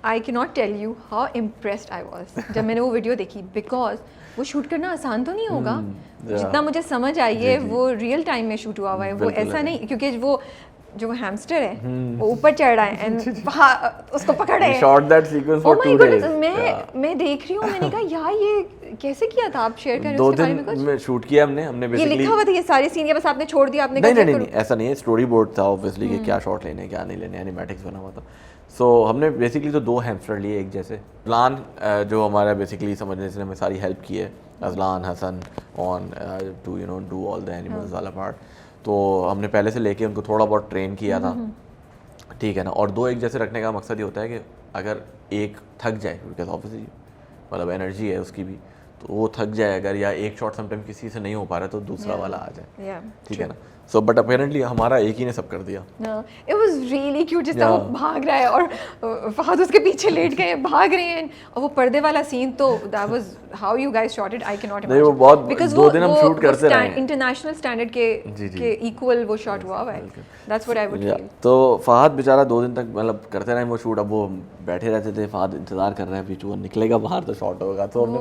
I can not tell you how impressed I was जब मैंने वो वीडियो देखी, बिकॉज वो शूट करना आसान तो नहीं होगा, जितना मुझे समझ आई है वो रियल टाइम में शूट हुआ हुआ है, वो ऐसा नहीं क्योंकि वो जो हैमस्टर है वो ऊपर चढ़ रहा है एंड उसको पकड़े, shot that sequence for 2 days. मैं देख रही हूँ, मैंने कहा यार ये कैसे किया था, आप शेयर करें 2 उसके बारे में कुछ? दिन में शूट किया हमने बेसिकली, ये लिखा हुआ था ये सारी सीन, या बस आपने छोड़ दिया? आपने नहीं ऐसा नहीं है, स्टोरी बोर्ड था ऑब्वियसली कि क्या शॉट लेने क्या नहीं लेने, एनिमेटिक्स बना हुआ था। सो हमने बेसिकली तो 2 हैमस्टर लिए एक जैसे। अजलान जो हमारा बेसिकली समझने से हमें सारी हेल्प की है, Azlan Hasan on to you know do all the animals वाला पार्ट, तो हमने पहले से लेके उनको थोड़ा बहुत ट्रेन किया था, ठीक है ना। और 2 एक जैसे रखने का मकसद ये होता है कि अगर एक थक जाए, बिकॉज ऑब्वियसली मतलब एनर्जी है उसकी भी, तो वो थक जाए अगर, या एक शॉट समटाइम किसी से नहीं हो पा रहा तो दूसरा वाला आ जाए, ठीक है ना। सो बट अपेरेंटली हमारा एक ही ने सब कर दिया। इट वाज रियली क्यूट, जिस तरह वो भाग रहा है और फहद उसके पीछे लेट गए, भाग रहे हैं, और वो पर्दे वाला सीन, तो that was how you guys shot it, I can not imagine. वो बहुत 2 दिन हम शूट करते रहे, इंटरनेशनल स्टैंडर्ड के इक्वल वो शॉट हुआ है, that's what I would feel. तो फहद बेचारा 2 दिन तक मतलब करते रहे वो शूट, अब वो बैठे रहते थे, फहद इंतजार कर रहे हैं बीच वो निकलेगा बाहर तो शॉट होगा, तो हमने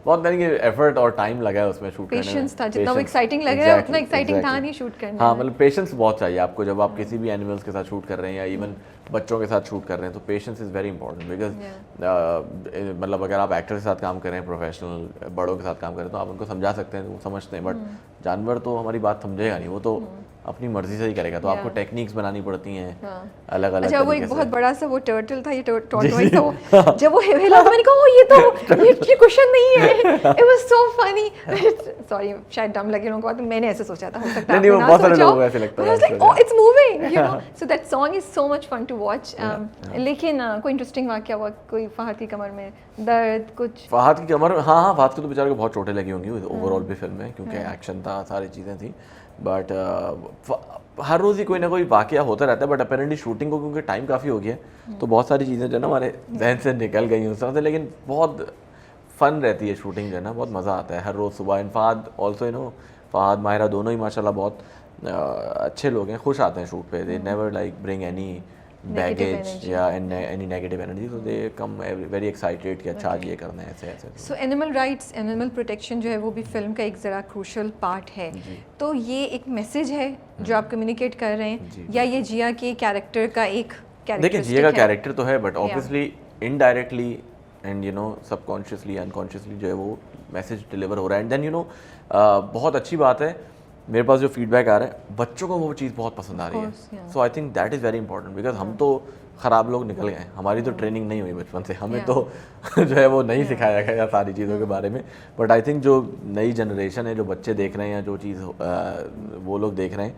बहुत यानी कि एफर्ट और टाइम लगाया उसमें शूट करने में। पेशेंस था, जितना वो एक्साइटिंग लगा उतना एक्साइटिंग था नहीं शूट करना। हाँ, मतलब पेशेंस बहुत चाहिए आपको जब आप किसी भी एनिमल्स के साथ शूट कर रहे हैं या इवन बच्चों के साथ शूट कर रहे हैं, तो patience is very important, because मतलब अगर आप एक्टर के साथ काम कर रहे हैं, प्रोफेशनल बड़ों के साथ काम कर रहे हैं, तो आप उनको समझा सकते हैं, वो समझते हैं, बट जानवर तो हमारी बात समझेगा नहीं, वो तो अपनी मर्जी से ही करेगा, तो आपको टेक्निक्स बनानी पड़ती हैं अलग अलग। अच्छा, वो एक बहुत बड़ा सा वो टर्टल था, ये टॉर्टोइस था, वो जब वो हिला तो मैंने कहा ओ ये क्वेश्चन नहीं है, it was so funny. Sorry शायद डम लगे लोगों को, मैंने ऐसे सोचा था, हो सकता है नहीं, वो बहुत सारे लोगों को ऐसे लगता है, I was like oh it's moving, you know, so that song is so much fun to watch. लेकिन कोई इंटरेस्टिंग वाकया हुआ, कोई फहद की कमर में दर्द कुछ? फहद की कमर, हाँ फहद को तो बेचारे को बहुत चोटें लगी होंगी ओवरऑल भी फिल्म में, क्योंकि एक्शन था, सारी चीज़ें थी, बट हर रोज़ ही कोई ना कोई वाकया होता रहता है, बट अपेरेंटली शूटिंग को क्योंकि टाइम काफ़ी हो गया है, तो बहुत सारी चीज़ें जो है ना हमारे जहन से निकल गई उस तरह से, लेकिन बहुत फन रहती है शूटिंग जो है ना, बहुत मज़ा आता है हर रोज़ सुबह। In Fahad also you know, Fahad Mahira दोनों ही माशाल्लाह बहुत अच्छे लोग हैं, खुश आते हैं शूट पे, they never like bring any baggage या एनी नेगेटिव एनर्जी, तो दे कम वेरी एक्साइटेड कि अच्छा आज ये करना है, ऐसे। So animal rights, animal protection जो है वो भी फिल्म का एक ज़रा क्रूशल पार्ट है, तो ये एक मैसेज है जो आप कम्युनिकेट कर रहे हैं, या ये जिया के कैरेक्टर का एक कैरेक्टर? देखिए जिया का कैरेक्टर तो है, but obviously indirectly and you know subconsciously unconsciously जो है वो मैसेज डिलीवर हो रहा है। एंड देन यू नो बहुत अच्छी बात है, मेरे पास जो फीडबैक आ रहा है, बच्चों को वो चीज़ बहुत पसंद आ रही है, so I think that is very important, because हम तो ख़राब लोग निकल गए, हमारी तो ट्रेनिंग नहीं हुई बचपन से, हमें तो जो है वो नहीं सिखाया गया सारी चीज़ों के बारे में। बट आई थिंक जो नई जनरेशन है, जो बच्चे देख रहे हैं या जो चीज़ वो लोग देख रहे हैं,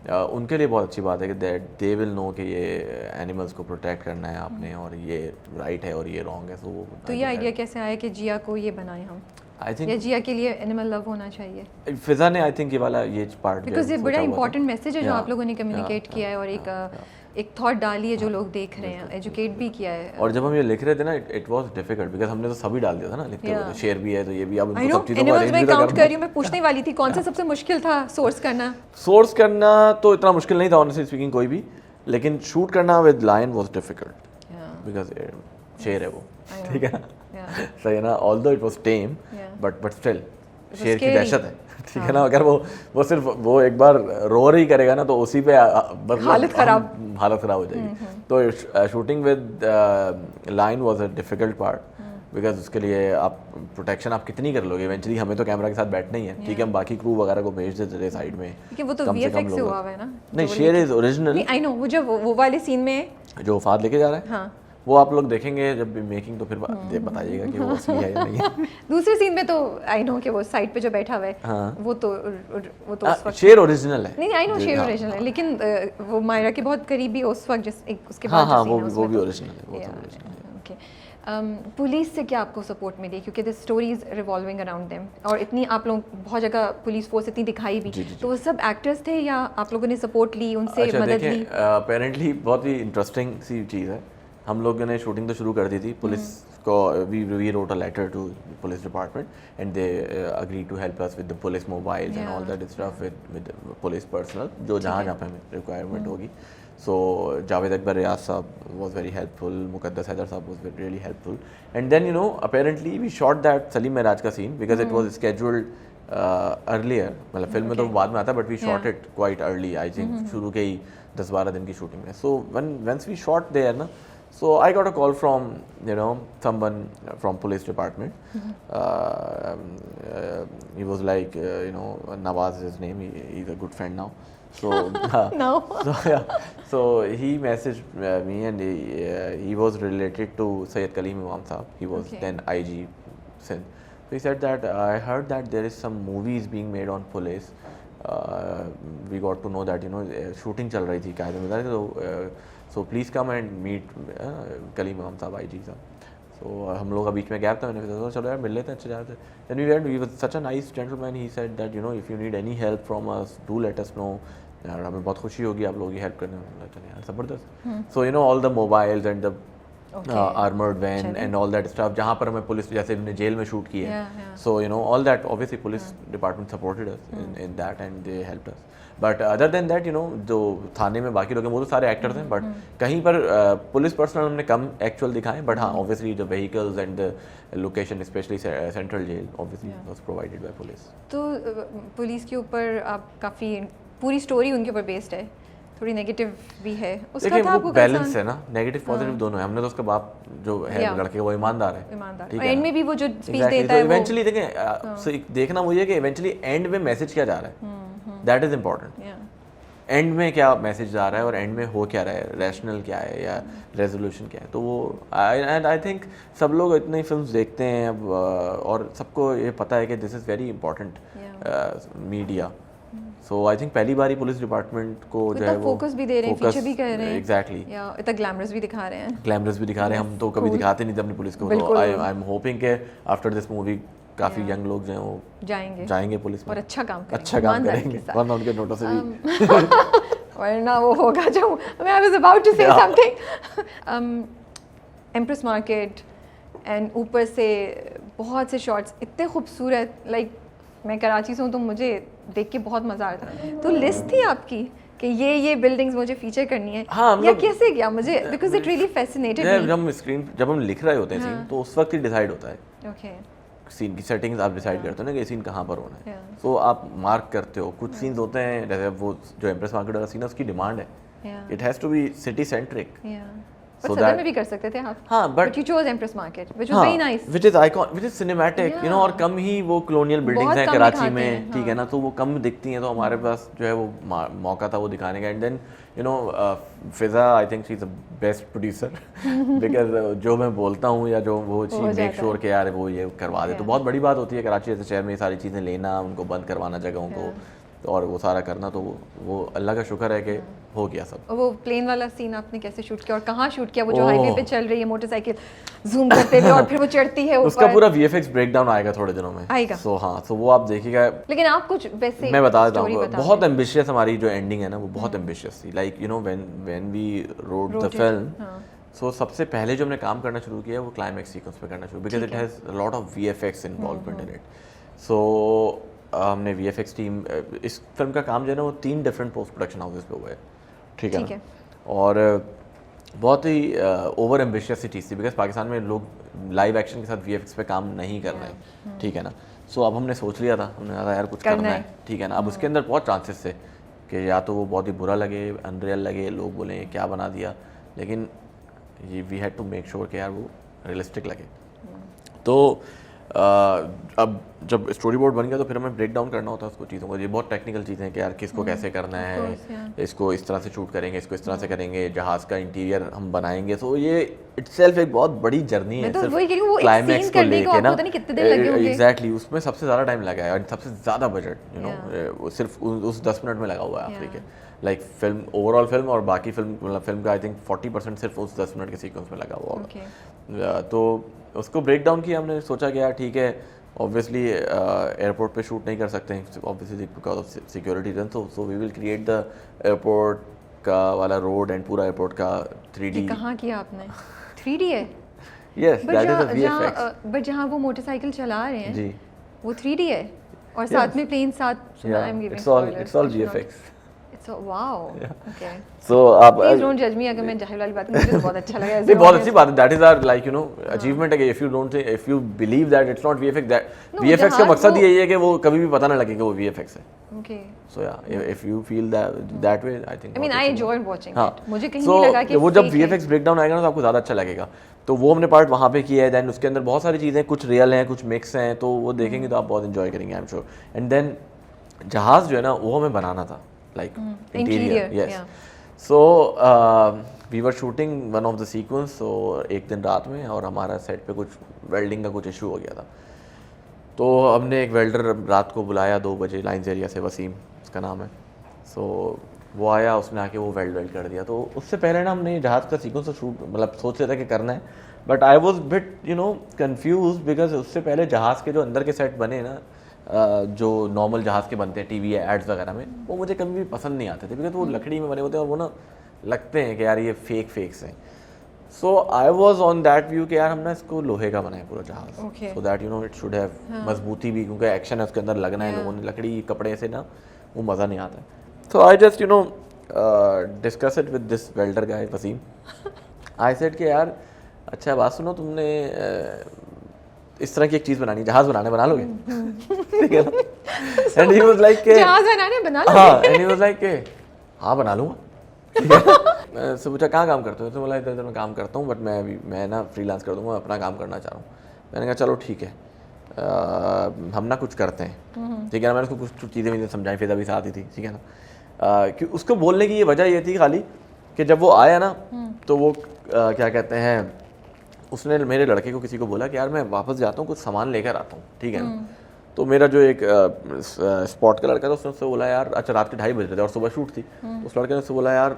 उनके लिए बहुत अच्छी बात है कि दैट दे विल नो कि ये एनिमल्स को प्रोटेक्ट करना है आपने और ये राइट है और ये रॉन्ग है। तो ये आइडिया कैसे आया कि जिया को ये बनाए हम? आई थिंक या जिया के लिए एनिमल लव होना चाहिए? फिजा ने आई थिंक ये वाला ये पार्ट बिकॉज ये बड़ा इंपॉर्टेंट मैसेज है जो आप लोगों ने कम्युनिकेट किया है और एक थॉट डाली है जो लोग देख रहे हैं, एजुकेट भी किया है। और जब हम ये लिख रहे थे ना, इट वाज डिफिकल्ट बिकॉज हमने तो सभी डाल दिया था ना लिखते हुए, शेर भी है तो ये भी, अब उनको सब चीज़ों को अरेंज भी काउंट कर रही हूं, मैं पूछने वाली थी कौन सा सबसे मुश्किल था सोर्स करना? सोर्स करना तो इतना मुश्किल नहीं था ऑनेस्टली स्पीकिंग कोई भी, लेकिन शूट करना with lion was difficult because शेर है वो, ठीक है ना, सही है ना, although it was tame but still शेर की दहशत है, ठीक है ना। अगर वो सिर्फ वो एक बार रोर ही करेगा ना तो उसी पे हालत खराब हो जाएगी। तो shooting with line was a difficult part because उसके लिए आप प्रोटेक्शन आप कितनी कर लोगे, इवेंचुअली हमें तो कैमरा के साथ बैठना ही है, ठीक है, हम बाकी क्रू वगैरह को भेज देते थे साइड में, कि वो तो वीएफएक्स से हुआ है ना। नहीं, शेर इज ओरिजिनल। आई नो, वो जब वो वाले सीन में जो फाद लेके जा रहा है, हाँ, वो आप लोग देखेंगे जब भी मेकिंग, तो फिर बताइएगा कि वो असली है या नहीं है। दूसरे सीन में तो आई नो कि वो साइड पे जो बैठा हुआ है, हाँ, वो तो उस वक्त शेर ओरिजिनल है। नहीं, आई नो शेर ओरिजिनल है, लेकिन वो मायरा के बहुत करीबी उस वक्त जिस एक उसके हाँ बाद हाँ, जो scene है वो भी उसमें ओरिजिनल है, वो तो ओरिजिनल है। पुलिस से क्या आपको सपोर्ट मिली, क्योंकि this story is revolving around them, और इतनी आप लोग बहुत जगह पुलिस फोर्स इतनी दिखाई भी, तो वो सब एक्टर्स थे या आप लोगों ने सपोर्ट ली उनसे? अच्छा, मदद ली? अपेरेंटली बहुत ही इंटरेस्टिंग सी चीज़ है, हम लोगों ने शूटिंग तो शुरू कर दी थी, पुलिस को we wrote a letter to police department and they agree to help us with the police mobiles and all that stuff with police personnel, जो जहाँ पे हमें रिक्वायरमेंट होगी। So Javed Akbar Riyaz Saab was very helpful, Muqaddas Haidar Saab was really helpful, and then apparently we shot that Salim Mehraj ka scene because it was scheduled earlier, मतलब film में तो बाद में आता है, but we shot it quite early, I think शुरू के ही 10-12 दिन की शूटिंग में। So once we shot there ना, so I got a call from someone from police department. He was like Nawaz is his name, he's a good friend now. So no. So he messaged me and he was related to Syed Kaleem Imam Saab. He was then IG Sindh. So he said that I heard that there is some movies being made on police. We got to know that shooting चल रही थी कायदे में, so please come and meet Kaleem Imam Saab IG साहब। So हम लोग का बीच में गैप था, मैंने सोचा चलो यार मिल लेते हैं अच्छे जाते हैं। Then we went, he was such a nice gentleman, he said that if you need any help from us, do let us know, यार हमें बहुत खुशी होगी आप लोगों की हेल्प करने में। चलिए यार ज़बरदस्त। So all the mobiles and the armored van and all that stuff, जहाँ पर हमें पुलिस, जैसे हमने जेल में शूट की है, so all that obviously police department supported us in that and they helped us. But other than that जो थाने में बाकी लोग हैं वो तो सारे एक्टर्स हैं, बट कहीं पर पुलिस पर्सनल हमने कम एक्चुअल दिखाए, बट हाँ obviously the vehicles and the location specially central jail obviously was provided by police. तो पुलिस के ऊपर आप काफ़ी पूरी स्टोरी उनके ऊपर बेस्ड है, थोड़ी नेगेटिव भी है, उसका था आपको बैलेंस है ना, नेगेटिव पॉजिटिव दोनों है। हमने तो उसका बाप जो है लड़के वो ईमानदार है, और एंड में भी वो जो स्पीच देता है, इवेंचुअली देखें देखना वो ये कि इवेंचुअली एंड में मैसेज क्या जा रहा है, दैट इज इम्पोर्टेंट। एंड में क्या मैसेज जा रहा है और एंड में हो क्या रहा है, रैशनल क्या है या रेजोल्यूशन क्या है, तो वो आई थिंक सब लोग इतनी फिल्म्स देखते हैं अब, और सबको ये पता है कि this is very important media. So I think पहली बार ही पुलिस डिपार्टमेंट को जो है वो फोकस भी दे रहे हैं, फीचर भी कर रहे हैं, एग्जैक्टली, या इतना ग्लैमरस भी दिखा रहे हैं, ग्लैमरस भी दिखा रहे हैं। हम तो कभी दिखाते नहीं थे अपनी पुलिस को, तो आई एम होपिंग के आफ्टर दिस मूवी काफ़ी यंग लोग जो हैं वो जाएंगे पुलिस में और अच्छा काम करेंगे, वरना उनके नोटिस से भी वरना वो होगा जो I was about to say something. Empress market and ऊपर से बहुत से शॉट्स इतने खूबसूरत, लाइक मैं कराची से हूँ तो मुझे देख के बहुत मज़ा आता है। तो लिस्ट थी आपकी कि ये बिल्डिंग्स मुझे फीचर करनी है, हाँ, या कैसे किया मुझे, because it really fascinated me. जब हम लिख रहे होते हैं सीन तो उस वक्त ही डिसाइड होता है, ओके, सीन की सेटिंग्स आप डिसाइड करते हो ना कि सीन कहाँ पर होना है, तो आप मार्क करते हो। कुछ सीन्स होते हैं जैसे वो जो एम्प्रेस मार्केट वाला सीन है उसकी डिमांड है, it has to be city centric, But Saddar में भी कर सकते थे आप. हाँ, but you chose Empress Market, which was very nice. which is icon, which is cinematic, you know, और कम ही वो colonial buildings हैं कराची में, ठीक है ना, तो वो कम दिखती हैं, तो हमारे पास जो है वो मौका था वो दिखाने का. And then you know, Fiza, I think she's the best producer because जो मैं बोलता हूँ या जो वो she make sure कि यार वो ये करवा दे, तो बहुत बड़ी बात होती है कराची जैसे शहर में ये सारी चीज़ें लेना, उनको बंद करवाना जगहों को और वो सारा करना, तो वो अल्लाह का शुक्र है कि हो गया सब. और वो प्लेन वाला सीन आपने कैसे शूट किया और कहाँ शूट किया? वो जो हाईवे पे चल रही है मोटरसाइकिल जूम करते हुए और फिर वो चढ़ती है ऊपर. उसका पूरा VFX ब्रेकडाउन आएगा थोड़े दिनों में. आएगा. सो हाँ, सो वो आप देखिएगा. लेकिन आप कुछ वैसे मैं बता देता हूँ, बहुत एम्बिशियस हमारी जो एंडिंग है ना, वो बहुत एम्बिशियस थी. Like you know when we wrote the film, so सबसे पहले जो हमने काम करना शुरू किया वो क्लाइमैक्स सीक्वेंस पे करना शुरू, because it has a lot of VFX involvement in it. So हमने VFX टीम, इस फिल्म का काम जो है ना वो 3 डिफरेंट पोस्ट प्रोडक्शन हाउसेस पे हुआ है, ठीक है ना, और बहुत ही ओवर एम्बिशियस सी चीज़ थी, बिकॉज पाकिस्तान में लोग लाइव एक्शन के साथ VFX पे काम नहीं कर रहे हैं, ठीक है ना. सो अब हमने सोच लिया था, हमने कहा यार कुछ करना है, ठीक है ना. अब उसके अंदर बहुत चांसेस थे कि या तो वो बहुत ही बुरा लगे, अनरियल लगे, लोग बोलें क्या बना दिया, लेकिन ये we had to make sure कि यार वो रियलिस्टिक लगे. तो अब जब स्टोरी बोर्ड बन गया तो फिर हमें ब्रेक डाउन करना होता है उसको चीज़ों को. ये बहुत टेक्निकल चीज़ें हैं कि यार किसको कैसे करना है, इसको इस तरह से शूट करेंगे, इसको इस तरह से करेंगे, जहाज़ का इंटीरियर हम बनाएंगे. तो ये इटसेल्फ एक बहुत बड़ी जर्नी है क्लाइमैक्स को लेके ना. एग्जैक्टली, उसमें सबसे ज़्यादा टाइम लगा है और सबसे ज़्यादा बजट यू नो सिर्फ उस 10 मिनट में लगा हुआ है आखिरी के. लाइक फिल्म, ओवरऑल फिल्म और बाकी फिल्म का आई थिंक 40% सिर्फ उस 10 मिनट के सीक्वेंस में लगा हुआ होगा. तो उसको ब्रेक डाउन किया हमने, सोचा कि यार ठीक है, ऑब्वियसली एयरपोर्ट पे शूट नहीं कर सकते हैं obviously because of security reason, so we will create the airport का वाला रोड एंड पूरा एयरपोर्ट का 3D. कहाँ किया आपने? 3D है? Yes, that is the VFX. But जहाँ वो मोटरसाइकिल चला रहे हैं जी, वो 3D है और साथ में प्लेन साथ. I am giving spoilers, it's all VFX. It's wow. Okay. So आप Please don't judge me अगर मैं जाहिर वाली बात, मुझे तो बहुत अच्छा लगा. नहीं, बहुत अच्छी बात है. That is our like you know achievement है कि if you don't think, if you believe that it's not VFX, that VFX का मकसद यही है कि वो कभी भी पता ना लगे कि वो VFX है. Okay. So yeah, if you feel that way, I think. I mean, I enjoyed watching it. मुझे कहीं नहीं लगा कि वो जब VFX ब्रेकडाउन आएगा ना तो आपको ज़्यादा अच्छा लगेगा. तो वो हमने पार्ट वहाँ पे किया है. देन उसके अंदर बहुत सारी चीज़ें, कुछ रियल हैं, कुछ मिक्स हैं, तो वो देखेंगे तो आप बहुत एंजॉय करेंगे, I am sure. And then जहाज़ जो है ना वो हमें बनाना था, like interior. Yes. Yeah. So we were shooting one of the sequence. So एक दिन रात में और हमारा सेट पे कुछ वेल्डिंग का कुछ इशू हो गया था, तो हमने एक वेल्डर रात को बुलाया 2 बजे लाइन्स एरिया से, वसीम उसका नाम है. सो वो आया, उसने आके वो वेल्ड कर दिया. तो उससे पहले ना हमने जहाज़ का सीक्वेंस शूट मतलब सोच रहे थे कि करना है, but I was bit you know confuse because उससे पहले जहाज़ के जो अंदर के सेट बने ना, जो नॉर्मल जहाज़ के बनते हैं टीवी एड्स वगैरह में, वो मुझे कभी भी पसंद नहीं आते थे, बिकॉज वो लकड़ी में बने होते हैं और वो ना लगते हैं कि यार ये फेक्स हैं. So I was on that view कि यार हम ना इसको लोहे का बनाए पूरा जहाज़, so that you know it should have मजबूती भी, क्योंकि एक्शन है उसके अंदर लगना है लोगों ने. लकड़ी कपड़े से ना वो मज़ा नहीं आता. So I just you know discuss it with this welder guy Waseem. I said कि यार अच्छा बात सुनो, तुमने इस तरह की एक चीज़ बनानी, जहाज़ बना लोगे? ठीक है ना. एंड ही वाज लाइक जहाज़ बना लोगे? हाँ, एंड ही वाज लाइक हाँ बना लूँगा. से पूछा कहाँ काम करते हो? तो बोला इधर इधर मैं काम करता हूँ, बट मैं ना फ्रीलांस कर दूँगा, अपना काम करना चाह रहा हूँ. मैंने कहा चलो ठीक है, हम ना कुछ करते हैं, ठीक है ना. मैंने उसको कुछ चीज़ें समझाई, फिर अभी साथ ही थी, ठीक है ना. कि उसको बोलने की ये वजह ये थी खाली कि जब वो आया ना तो वो क्या कहते हैं, उसने मेरे लड़के को किसी को बोला कि यार मैं वापस जाता हूँ, कुछ सामान लेकर आता हूँ, ठीक है ना. तो मेरा जो एक स्पॉट का लड़का था उसने उससे बोला यार, अच्छा रात के 2:30 बज रहे थे और सुबह शूट थी, उस लड़के ने उससे बोला यार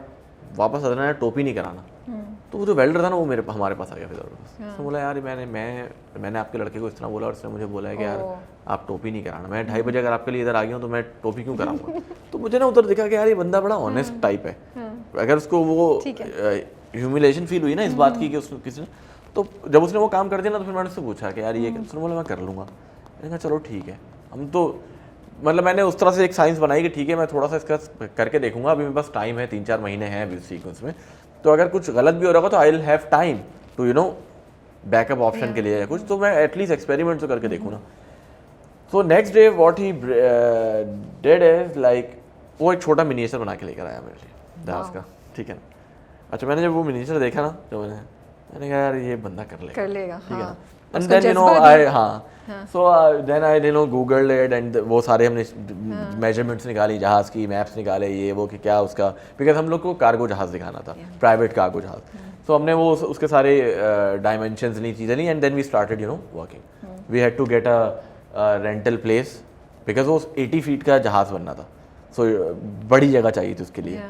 वापस आ जाना है, टोपी नहीं कराना. तो वो जो वेल्डर था ना वो हमारे पास आ गया फिर. उसने बोला यार मैंने आपके लड़के को इस तरह बोला और उसने मुझे बोला है कि यार आप टोपी नहीं कराना. मैं 2:30 बजे अगर आपके लिए इधर आ गया हूँ तो मैं टोपी क्यों कराऊंगा? तो मुझे ना उधर दिखा कि यार ये बंदा बड़ा ऑनेस्ट टाइप है. अगर उसको वो ह्यूमिलेशन फील हुई ना इस बात की कि उसने किसी ने, तो जब उसने वो काम कर दिया ना तो फिर मैंने उससे पूछा कि यार ये, उसने बोला मैं कर लूँगा. मैंने कहा चलो ठीक है. हम तो मतलब मैंने उस तरह से एक साइंस बनाई कि ठीक है मैं थोड़ा सा इसका करके देखूंगा, अभी मेरे पास टाइम है, 3-4 महीने हैं अभी सीक्वेंस में, तो अगर कुछ गलत भी हो रहा होगा तो I will have time to you know backup option के लिए या कुछ, तो मैं एटलीस्ट एक्सपेरिमेंट तो करके देखूँ ना. So next day what he did is like वो एक छोटा मिनिएचर बना के लेकर आया मेरे लिए जहाज़ का, ठीक है ना. अच्छा मैंने जब वो मिनीचर देखा ना तो मैंने कहा यार ये बंदा कर लेगा ठीक है. And then you know I saw then I you know googled it and वो सारे हमने मेजरमेंट्स निकाली जहाज़ की, मैप्स निकाले ये वो कि क्या उसका, बिकॉज हम लोग को कार्गो जहाज़ दिखाना था, प्राइवेट कार्गो जहाज़. सो हमने वो उसके सारे डायमेंशंस ली, चीज़ें ली and then we started you know working. We had to get a rental place because वो 80 फीट का जहाज़ बनना था. सो बड़ी जगह चाहिए थी उसके लिए.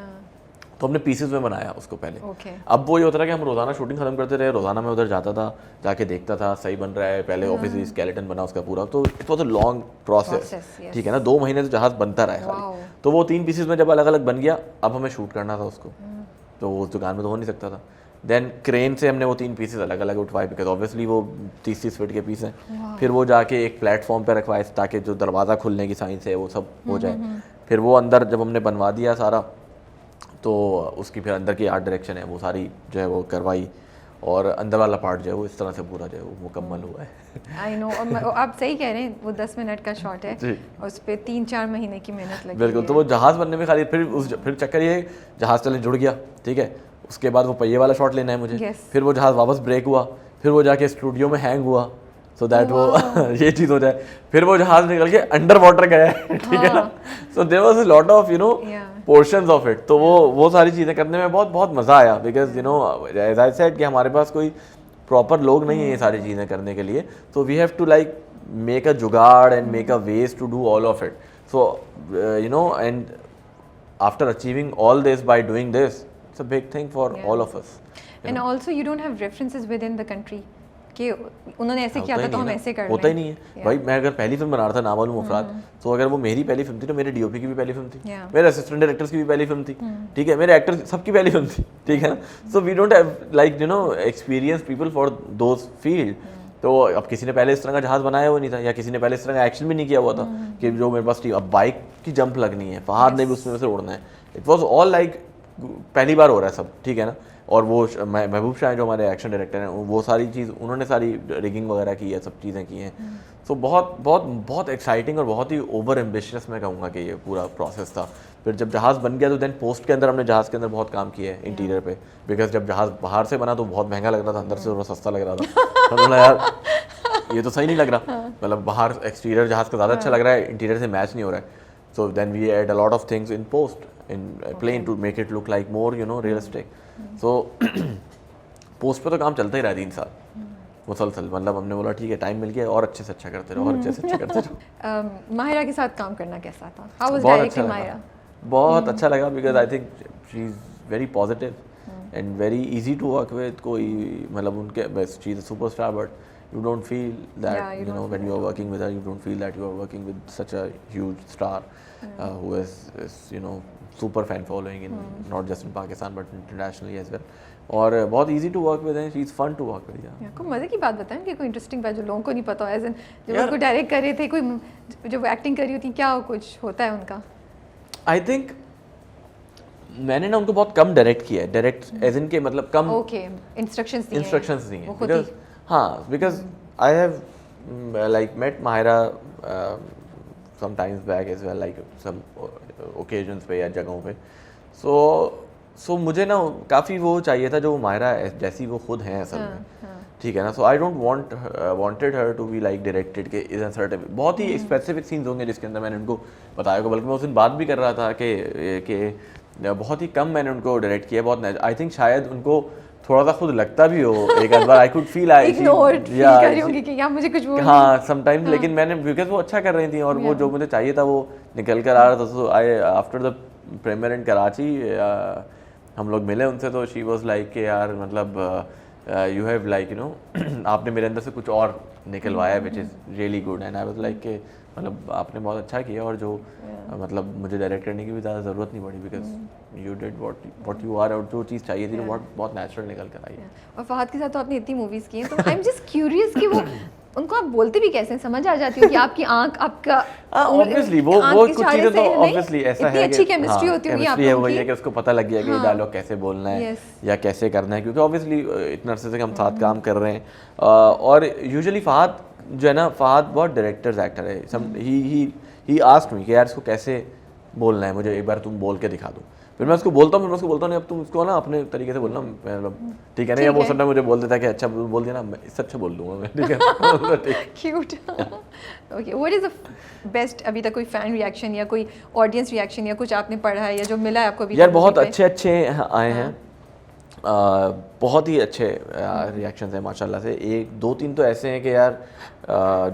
तो हमने पीसेस में बनाया उसको पहले. अब वो ये होता था कि हम रोज़ाना शूटिंग खत्म करते रहे, रोज़ाना मैं उधर जाता था, जाके देखता था सही बन रहा है. पहले ऑब्वियसली स्केलेटन बना उसका पूरा, तो it was a long process. ठीक है ना, 2 महीने तो जहाज़ बनता रहा है खाली. तो वो 3 पीसेस में जब अलग अलग बन गया, अब हमें शूट करना था उसको, तो वो दुकान में तो हो नहीं सकता था. देन क्रेन से हमने वो 3 पीसेस अलग अलग उठवाए बिकॉज ऑब्वियसली वो 30-30 फीट के पीस हैं. फिर वो जाके एक प्लेटफॉर्म पे रखवाए ताकि जो दरवाज़ा खुलने की साइंस है वो सब हो जाए. फिर वो अंदर जब हमने बनवा दिया सारा, तो उसकी फिर अंदर की आर्ट डायरेक्शन है वो सारी जो है वो करवाई, और अंदर वाला पार्ट जो है वो इस तरह से पूरा जो है वो मुकम्मल हुआ है. I know. और आप सही कह रहे हैं, वो 10 मिनट का शॉट है और उस पर 3-4 महीने की मेहनत लगी. बिल्कुल. तो वो जहाज़ बनने में खाली फिर चक्कर ये जहाज़ चलने जुड़ गया. ठीक है, उसके बाद वो पहिए वाला शॉट लेना है मुझे. फिर वो जहाज़ वापस ब्रेक हुआ, फिर वो जाके स्टूडियो में हैंग हुआ सो दैट वो ये चीज़ हो जाए. फिर वो जहाज़ निकल के अंडर वाटर गया. ठीक है ना. So there was a lot of you know portions of it. तो वो सारी चीज़ें करने में बहुत बहुत मज़ा आया because you know as I said कि हमारे पास कोई प्रॉपर लोग नहीं है ये सारी चीज़ें करने के लिए. तो we have to like make a jugaad and make a ways to do all of it. So you know and after achieving all this by doing this, it's a big thing for all of us. And also you don't have references within the country कि उन्होंने ऐसे किया था तो हम ऐसे कर लें. होता ही नहीं है भाई. मैं अगर पहली फिल्म बना रहा था नामालूम अफराद, तो अगर वो मेरी पहली फिल्म थी तो मेरे डीओपी की भी पहली फिल्म थी, मेरे असिस्टेंट डायरेक्टर्स की भी पहली फिल्म थी. ठीक है, मेरे एक्टर्स सबकी पहली फिल्म थी. ठीक है ना. So we don't have like you know experience people for those field. तो अब किसी ने पहले इस तरह का जहाज़ बनाया हुआ नहीं था, या किसी ने पहले इस तरह का एक्शन भी नहीं किया हुआ था कि जो मेरे पास अब बाइक की जंप लगनी है, फहाद ने भी उसमें से उड़ना है. इट वॉज ऑल लाइक पहली बार हो रहा है सब. ठीक है ना. और वो महबूब शाह जो हमारे एक्शन डायरेक्टर हैं, वो सारी चीज़ उन्होंने सारी रिगिंग वगैरह की है, सब चीज़ें की हैं. सो बहुत बहुत बहुत एक्साइटिंग और बहुत ही ओवर एम्बिशियस मैं कहूँगा कि ये पूरा प्रोसेस था. फिर जब जहाज़ बन गया तो देन पोस्ट के अंदर हमने जहाज़ के अंदर बहुत काम किया है इंटीरियर पे, बिकॉज जब जहाज़ बाहर से बना तो बहुत महंगा लग रहा था, अंदर से थोड़ा सस्ता लग रहा था. तो बोला यार ये तो सही नहीं लग रहा, मतलब बाहर एक्सटीरियर जहाज़ का ज़्यादा अच्छा लग रहा है, इंटीरियर से मैच नहीं हो रहा है. So then we add a lot of things in post in plane to make it look like more you know realistic. So post पे तो काम चलता ही रहा 3 साल मुसलसल. मतलब हमने बोला ठीक है टाइम मिल गया और अच्छे से अच्छा करते रहो, और अच्छे से अच्छा करते रहो. माहिरा के साथ काम करना कैसा था? हाउ वाज बहुत डायरेक्टिंग अच्छा माहिरा? बहुत अच्छा लगा because I think she is very positive and very easy to work with. कोई मतलब उनके best she is a superstar but you don't feel that you know when you are working with her, you don't feel that you are working with such a huge star who is you know super fan following in not just in Pakistan but internationally as well. और बहुत easy to work with है, she is fun to work with. यार कोई मज़े की बात बताएं कि कोई इंटरेस्टिंग बात जो लोगों को नहीं पता हो, एज इन जो उनको डायरेक्ट कर रहे थे, कोई जो एक्टिंग कर रही होती, क्या कुछ होता है उनका? आई थिंक मैंने ना उनको बहुत कम डायरेक्ट किया है. डायरेक्ट एज इन के मतलब कम इंस्ट्रक्शंस दी हैं बिकॉज हाँ, because I have like met Mahira some times back as well, like some occasions पे या जगहों पे. So मुझे ना काफ़ी वो चाहिए था जो माहिरा जैसी वो खुद हैं असल में. ठीक है ना. So I don't wanted her to be like directed के इज अ सर्टेन बहुत ही स्पेसिफिक सीन्स होंगे जिसके अंदर मैंने उनको बताया होगा. बल्कि मैं उस दिन बात भी कर रहा था कि बहुत ही कम मैंने उनको डायरेक्ट किया. बहुत आई थिंक शायद उनको थोड़ा सा खुद लगता भी हो एक आध बार. I could feel I ignored feel कर रही होंगी कि यार मुझे कुछ बोल. हाँ समटाइम्स. लेकिन मैंने बिकॉज वो अच्छा कर रही थी और वो जो मुझे चाहिए था वो निकल कर आ रहा था. सो आई आफ्टर द प्रीमियर इन कराची हम लोग मिले उनसे, तो शी वाज लाइक कि यार मतलब you have like you no आपने मेरे अंदर से कुछ और निकलवाया which is really good. And I was like कि मतलब आपने बहुत अच्छा किया और जो मतलब मुझे डायरेक्ट करने की भी ज़्यादा ज़रूरत नहीं पड़ी because you did what you are. और जो चीज़ चाहिए थी वो बहुत नेचुरल निकल कर आई है. और फहद के साथ तो आपने इतनी मूवीज़ की हैं, तो आई एम जस्ट क्यूरियस कि वो उनको आप बोलते भी कैसे, समझ आ जाती हो कि आपकी आंख आपका ऑब्वियसली वो कुछ चीज़ें तो ऑब्वियसली ऐसा है कि अच्छी केमिस्ट्री होती होगी आप लोगों की. है कि उसको पता लग गया कि डायलॉग कैसे बोलना है या कैसे करना है, क्योंकि ऑब्वियसली इतने अरसे से हम साथ काम कर रहे हैं. और यूजुअली फहद जो है ना, फहद बहुत डायरेक्टर्स एक्टर है. ही आस्क्ड मी कि यार इसको कैसे बोलना है, मुझे एक बार तुम बोल के दिखा दो. फिर मैं उसको बोलता हूँ नहीं, अब तुम उसको ना अपने तरीके से बोलना, मतलब ठीक है ना, या वो सब मुझे बोल देता है कि अच्छा बोल दिया ना, मैं इससे अच्छा बोल दूंगा मैं, ठीक है। Cute. Okay, what is the best अभी तक कोई फ़ैन रिएक्शन या कोई ऑडियंस रिएक्शन या कुछ आपने पढ़ा है या जो मिला है आपको अभी यार तक बहुत movie पे? अच्छे आए हैं, बहुत ही अच्छे रिएक्शंस हैं माशाल्लाह से। एक दो तीन तो ऐसे हैं कि यार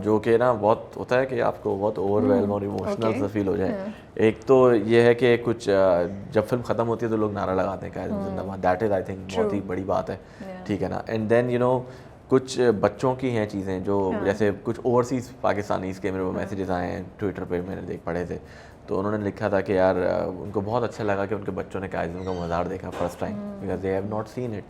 जो कि ना बहुत होता है कि आपको बहुत ओवरवेल्म और इमोशनल सा फील हो जाए। एक तो ये है कि कुछ जब फिल्म ख़त्म होती है तो लोग नारा लगाते हैं कायदे जिंदाबाद, दैट इज़ आई थिंक बहुत ही बड़ी बात है, ठीक है ना। एंड देन यू नो कुछ बच्चों की हैं चीज़ें जो जैसे कुछ ओवरसीज़ पाकिस्तानीज़ के मेरे को मैसेजेस आए हैं ट्विटर पे, मैंने देख पढ़े थे, तो उन्होंने लिखा था कि यार उनको बहुत अच्छा लगा कि उनके बच्चों ने कायदे का मज़ार देखा first time, because they have not seen it,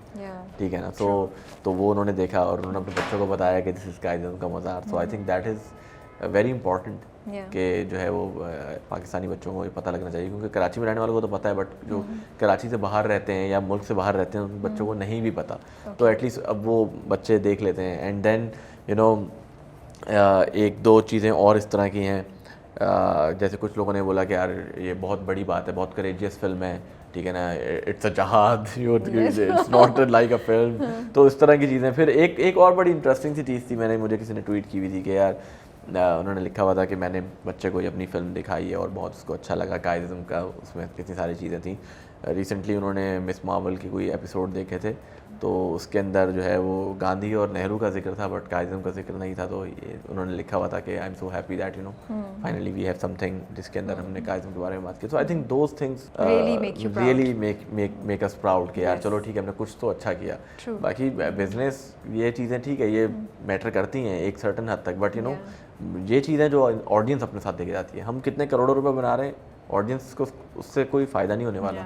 ठीक है ना। तो वो उन्होंने देखा और उन्होंने अपने बच्चों को बताया कि दिस इज़ कायदे का मज़ार। So I think that is very important कि जो है वो पाकिस्तानी बच्चों को ये पता लगना चाहिए, क्योंकि कराची में रहने वालों को तो पता है, बट जो कराची से बाहर रहते हैं या मुल्क से बाहर रहते हैं उन बच्चों को नहीं भी पता, तो एटलीस्ट अब वो बच्चे देख लेते हैं। एंड देन यू नो एक दो चीज़ें और इस तरह की हैं, जैसे कुछ लोगों ने बोला कि यार ये बहुत बड़ी बात है, बहुत करेजियस फिल्म है, ठीक है ना, इट्स अ जहाद, it's not like a film, तो इस तरह की चीज़ें। फिर एक और बड़ी इंटरेस्टिंग सी चीज़ थी, मुझे किसी ने ट्वीट की हुई थी कि यार उन्होंने लिखा हुआ था कि मैंने बच्चे को ये अपनी फ़िल्म दिखाई है और बहुत उसको अच्छा लगा, कायदिज़म का उसमें कितनी सारी चीज़ें थी। रिसेंटली उन्होंने मिस मार्वल की कोई एपिसोड देखे थे, तो उसके अंदर जो है वो गांधी और नेहरू का जिक्र था बट कायदिज़म का जिक्र नहीं था। तो ये उन्होंने लिखा हुआ था कि I am so happy that you know finally we have something जिसके अंदर हमने कायदिज़म के बारे में बात की। So I think those things really make us proud कि यार चलो ठीक है, हमने कुछ तो अच्छा किया। बाकी बिजनेस ये चीज़ें ठीक है, ये मैटर करती हैं एक सर्टन हद तक, बट यू नो ये चीज़ें जो ऑडियंस अपने साथ लेके जाती है, हम कितने करोड़ों रुपए बना रहे हैं, ऑडियंस को उससे कोई फ़ायदा नहीं होने वाला,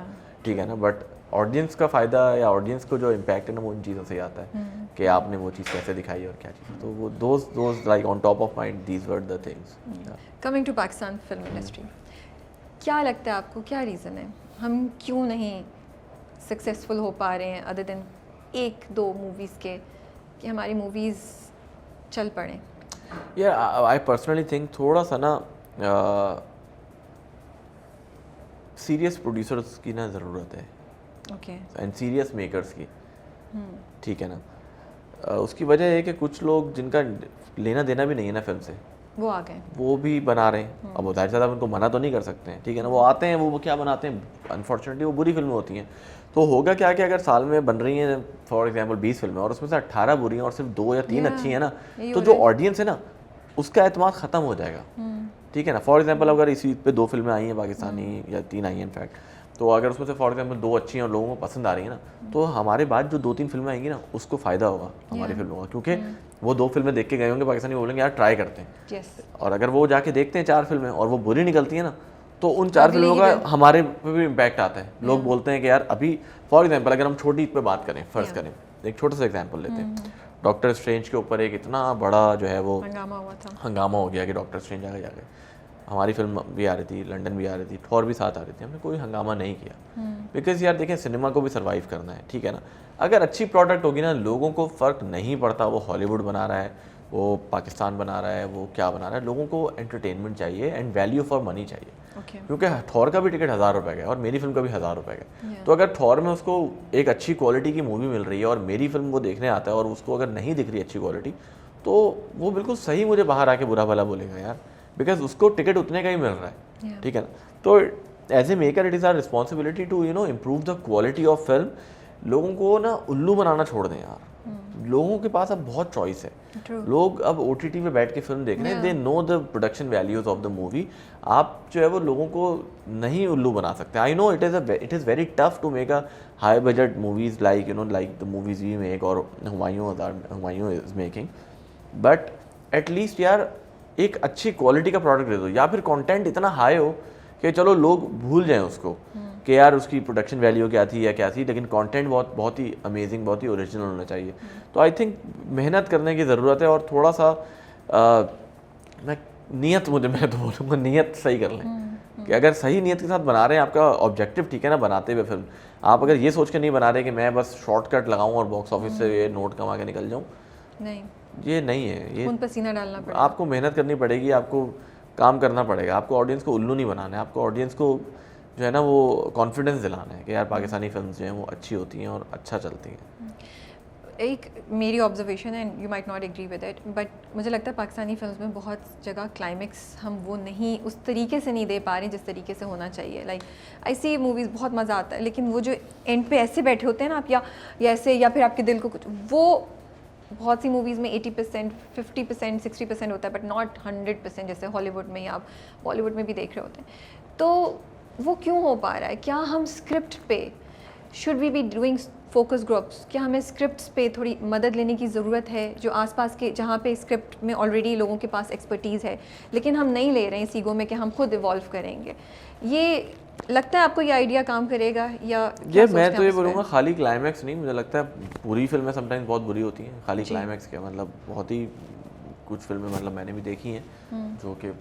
ठीक है ना, बट ऑडियंस का फ़ायदा या ऑडियंस को जो इम्पैक्ट है ना वो इन चीज़ों से ही आता है कि आपने वो चीज़ कैसे दिखाई और क्या चीज़। तो वो those like on top of mind these were the things. Coming to Pakistan film industry, क्या लगता है आपको, क्या रीज़न है हम क्यों नहीं सक्सेसफुल हो पा रहे हैं अदर देन एक दो मूवीज़ के, कि हमारी मूवीज़ चल पड़ें? या आई पर्सनली थिंक थोड़ा सा ना सीरियस प्रोड्यूसर्स की ना ज़रूरत है, ओके, एंड सीरियस मेकर्स की, ठीक है ना। उसकी वजह है कि कुछ लोग जिनका लेना देना भी नहीं है ना फिल्म से, वो आ गए, वो भी बना रहे हैं। अब जाहिर सी बात है उनको मना तो नहीं कर सकते हैं, ठीक है ना, वो आते हैं, वो क्या बनाते हैं, अनफॉर्चुनेटली वो बुरी फिल्में होती हैं। तो होगा क्या कि अगर साल में बन रही हैं फॉर एग्जांपल 20 फिल्में और उसमें से 18 बुरी हैं और सिर्फ 2 या 3 अच्छी हैं ना, तो जो ऑडियंस है ना उसका एतमाद ख़त्म हो जाएगा, ठीक है ना। फॉर एग्जांपल अगर इसी पे 2 फिल्में आई हैं पाकिस्तानी या 3 आई हैं इनफैक्ट, तो अगर उसमें से फॉर एग्जांपल 2 अच्छी हैं और लोगों को पसंद आ रही हैं ना, तो हमारे बाद जो 2-3 फिल्में आएंगी ना उसको फ़ायदा होगा हमारी फिल्मों का, क्योंकि वो 2 फिल्में देख के गए होंगे पाकिस्तानी, बोलेंगे यार ट्राई करते हैं, और अगर वो जाके देखते हैं 4 फिल्में और वो बुरी निकलती हैं ना, तो उन 4 फिल्मों का हमारे पे भी इम्पैक्ट आता है। लोग बोलते हैं कि यार अभी फॉर एग्जांपल अगर हम छोटी पे बात करें, फर्ज करें, एक छोटा सा एग्जांपल लेते हैं, डॉक्टर स्ट्रेंज के ऊपर एक इतना बड़ा जो है वो हंगामा हो गया कि डॉक्टर स्ट्रेंज आगे जाके, हमारी फिल्म भी आ रही थी, लंदन भी आ रही थी, थॉर भी साथ आ रही थी, हमने कोई हंगामा नहीं किया, बिकॉज यार देखें सिनेमा को भी सर्वाइव करना है, ठीक है ना। अगर अच्छी प्रोडक्ट होगी ना, लोगों को फ़र्क नहीं पड़ता वो हॉलीवुड बना रहा है, वो पाकिस्तान बना रहा है, वो क्या बना रहा है, लोगों को एंटरटेनमेंट चाहिए एंड वैल्यू फॉर मनी चाहिए, क्योंकि थॉर का भी टिकट 1000 रुपये का है और मेरी फिल्म का भी 1000 रुपये का है। तो अगर थॉर में उसको एक अच्छी क्वालिटी की मूवी मिल रही है और मेरी फिल्म वो देखने आता है और उसको अगर नहीं दिख रही अच्छी क्वालिटी, तो वो बिल्कुल सही मुझे बाहर आके बुरा भला बोलेगा यार, बिकॉज उसको टिकट उतने का ही मिल रहा है, ठीक है ना। तो as a maker it is our responsibility to you know improve the quality of film. लोगों को ना उल्लू बनाना छोड़ दें यार, लोगों के पास अब बहुत चॉइस है, लोग अब OTT पे बैठ के फिल्म देख रहे हैं, they know the production values of the movie. आप जो है वो लोगों को नहीं उल्लू बना सकते। I know it is very tough to make a high budget movies like you know like the movies we make और Humayun is making, but at least यार एक अच्छी क्वालिटी का प्रोडक्ट दे दो, या फिर कंटेंट इतना हाई हो कि चलो लोग भूल जाएं उसको कि यार उसकी प्रोडक्शन वैल्यू क्या थी या क्या थी, लेकिन कंटेंट बहुत ही अमेजिंग, बहुत ही ओरिजिनल होना चाहिए। तो आई थिंक मेहनत करने की ज़रूरत है और थोड़ा सा मैं तो बोलूँगा नीयत सही कर लें कि अगर सही नीयत के साथ बना रहे हैं, आपका ऑब्जेक्टिव ठीक है ना बनाते हुए फिल्म, आप अगर ये सोच के नहीं बना रहे कि मैं बस शॉर्टकट लगाऊँ और बॉक्स ऑफिस से ये नोट कमा के निकल जाऊँ, नहीं, ये नहीं है, ये पसीना डालना पड़ेगा, आपको मेहनत करनी पड़ेगी, आपको काम करना पड़ेगा, आपको ऑडियंस को उल्लू नहीं बनाना है, आपको ऑडियंस को जो है ना वो कॉन्फिडेंस दिलाना है कि यार पाकिस्तानी फिल्म्स जो हैं वो अच्छी होती हैं और अच्छा चलती हैं। एक मेरी ऑब्जर्वेशन है, you might not agree with it, but मुझे लगता है पाकिस्तानी फिल्म्स में बहुत जगह क्लाइमेक्स हम वो नहीं उस तरीके से नहीं दे पा रहे जिस तरीके से होना चाहिए। लाइक आई सी मूवीज़ बहुत मज़ा आता है, लेकिन वो जो एंड पे ऐसे बैठे होते हैं ना आप, या ऐसे, या फिर आपके दिल को कुछ, वो बहुत सी मूवीज़ में 80%, 50%, 60% होता है, बट नॉट 100%, जैसे हॉलीवुड में या आप बॉलीवुड में भी देख रहे होते हैं। तो वो क्यों हो पा रहा है? क्या हम स्क्रिप्ट पे should we be doing focus groups? क्या हमें स्क्रिप्ट्स पे थोड़ी मदद लेने की ज़रूरत है, जो आसपास के जहाँ पे स्क्रिप्ट में ऑलरेडी लोगों के पास एक्सपर्टीज़ है, लेकिन हम नहीं ले रहे हैं इस ईगो में कि हम खुद इवॉल्व करेंगे? ये लगता है आपको ये आइडिया काम करेगा या ये मैं तो ये बोलूँगा खाली क्लाइमैक्स नहीं, मुझे लगता है पूरी फिल्में समटाइम्स बहुत बुरी होती हैं, खाली क्लाइमैक्स क्या मतलब बहुत ही कुछ फिल्में मतलब मैंने भी देखी हैं जो कि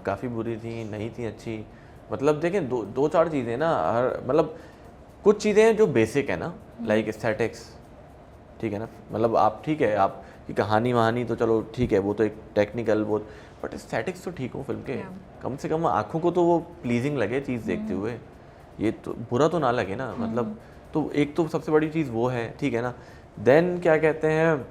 काफ़ी बुरी थी, नहीं थी अच्छी। मतलब देखें दो चार चीज़ें ना, हर मतलब कुछ चीज़ें जो बेसिक है ना, लाइक एस्थेटिक्स, ठीक है ना, मतलब आप ठीक है आपकी कहानी वहानी तो चलो ठीक है, वो तो एक टेक्निकल वो, बट एस्थेटिक्स तो ठीक हो फिल्म के, कम से कम आँखों को तो वो प्लीजिंग लगे चीज़ देखते हुए, ये तो बुरा तो ना लगे ना, मतलब तो एक तो सबसे बड़ी चीज़ वो है, ठीक है ना। देन क्या कहते हैं,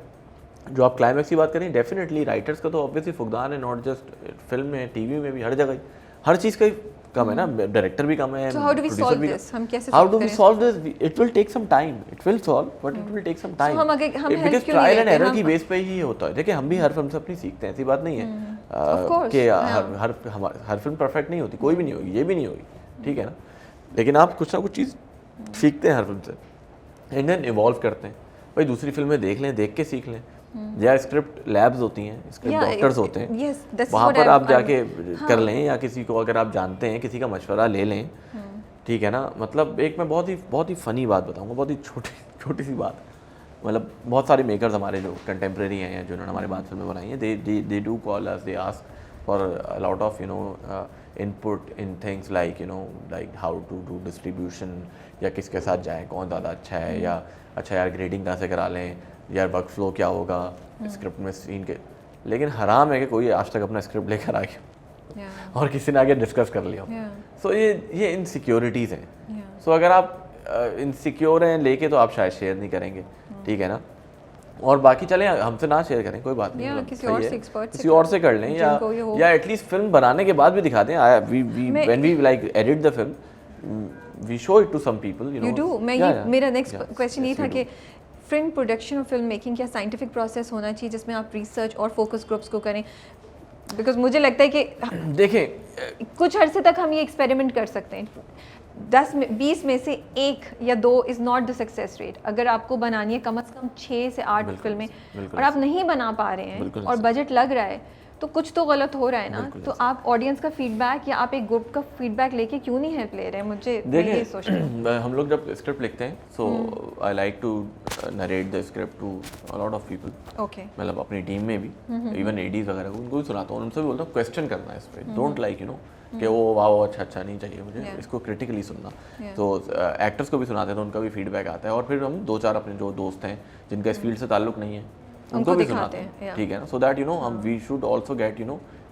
जो आप क्लाइमैक्स की बात करें, डेफिनेटली राइटर्स का तो ऑब्वियसली फुकदान है, नॉट जस्ट फिल्म में, टीवी में भी, हर जगह हर चीज़ का कम है ना, डायरेक्टर भी कम है, how do we solve this? हम कैसे how do we solve this? It will take some time, it will solve, but it will take some time, because trial and error की बेस पे ही होता है। देखिए हम भी हर फिल्म से अपनी सीखते हैं, ऐसी बात नहीं है कि हर फिल्म परफेक्ट नहीं होती, कोई भी नहीं होगी, ये भी नहीं होगी, ठीक है ना, लेकिन आप कुछ ना कुछ चीज़ सीखते हैं हर फिल्म से एंड देन इवॉल्व करते हैं। भाई दूसरी फिल्में देख लें, देख के सीख लें, या स्क्रिप्ट लैब्स होती हैं, स्क्रिप्ट डॉक्टर्स होते हैं, वहाँ पर आप जाके कर लें, या किसी को अगर आप जानते हैं किसी का मशवरा ले लें, ठीक है ना। मतलब एक मैं बहुत ही फ़नी बात बताऊँगा, बहुत ही छोटी सी बात, मतलब बहुत सारे मेकर्स हमारे जो कंटेम्प्रेरी हैं, जिन्होंने हमारे बाद फिल्में बनाई हैं, they do call us, they ask for a lot of input in things like how to do distribution, या किसके साथ जाएँ, कौन ज़्यादा अच्छा है, या अच्छा यार ग्रेडिंग कहाँ से करा लें, यार वर्क फ्लो क्या होगा स्क्रिप्ट में सीन के। लेकिन हराम है कि कोई आज तक अपना स्क्रिप्ट लेकर आ गया और किसी ने आगे डिस्कस कर लिया। सो ये इनसिक्योरिटीज़ हैं। सो अगर आप इनसिक्योर हैं लेके, तो आप शायद शेयर नहीं करेंगे, ठीक है ना। और बाकी चलें हमसे ना शेयर करें, कोई बात नहीं, किसी और से कर लें, या एटलीस्ट फिल्म बनाने के बाद भी दिखा दें। When we like edit the film, we show it to some people, you know. मेरा नेक्स्ट क्वेश्चन ये था कि फिल्म प्रोडक्शन और फिल्म मेकिंग क्या साइंटिफिक प्रोसेस होना चाहिए जिसमें आप रिसर्च और फोकस ग्रुप्स को करें? बिकॉज मुझे लगता है कि देखें कुछ अर्से तक हम ये एक्सपेरिमेंट कर सकते हैं, 10-20 में से 1 या 2 is not the success rate. अगर आपको बनानी है कम से कम 6 से 8 फिल्में और आप नहीं बना पा रहे हैं और बजट लग रहा है, तो कुछ तो गलत हो रहा है ना। तो आप ऑडियंस का फीडबैक या आप एक ग्रुप का फीडबैक लेके क्यों नहीं हेल्प ले रहे हैं? मुझे यही सोचना है। हम लोग जब स्क्रिप्ट लिखते हैं, so I like to narrate the script to a lot of people. Okay, मतलब अपनी टीम में भी, इवन एडीज वगैरह को, उनको भी सुनाता हूँ, उनसे भी बोलता हूँ क्वेश्चन करना है इस पर, डोंट लाइक कि वो वाह अच्छा नहीं चाहिए मुझे, इसको क्रिटिकली सुनना। तो एक्टर्स को भी सुनाते हैं, तो उनका भी फीडबैक आता है, और फिर हम 2-4 अपने जो दोस्त हैं जिनका इस फील्ड से ताल्लुक नहीं है, उनको भी सुनाते हैं, ठीक है ना। सो दैट हम वी शुड ऑल्सो गेट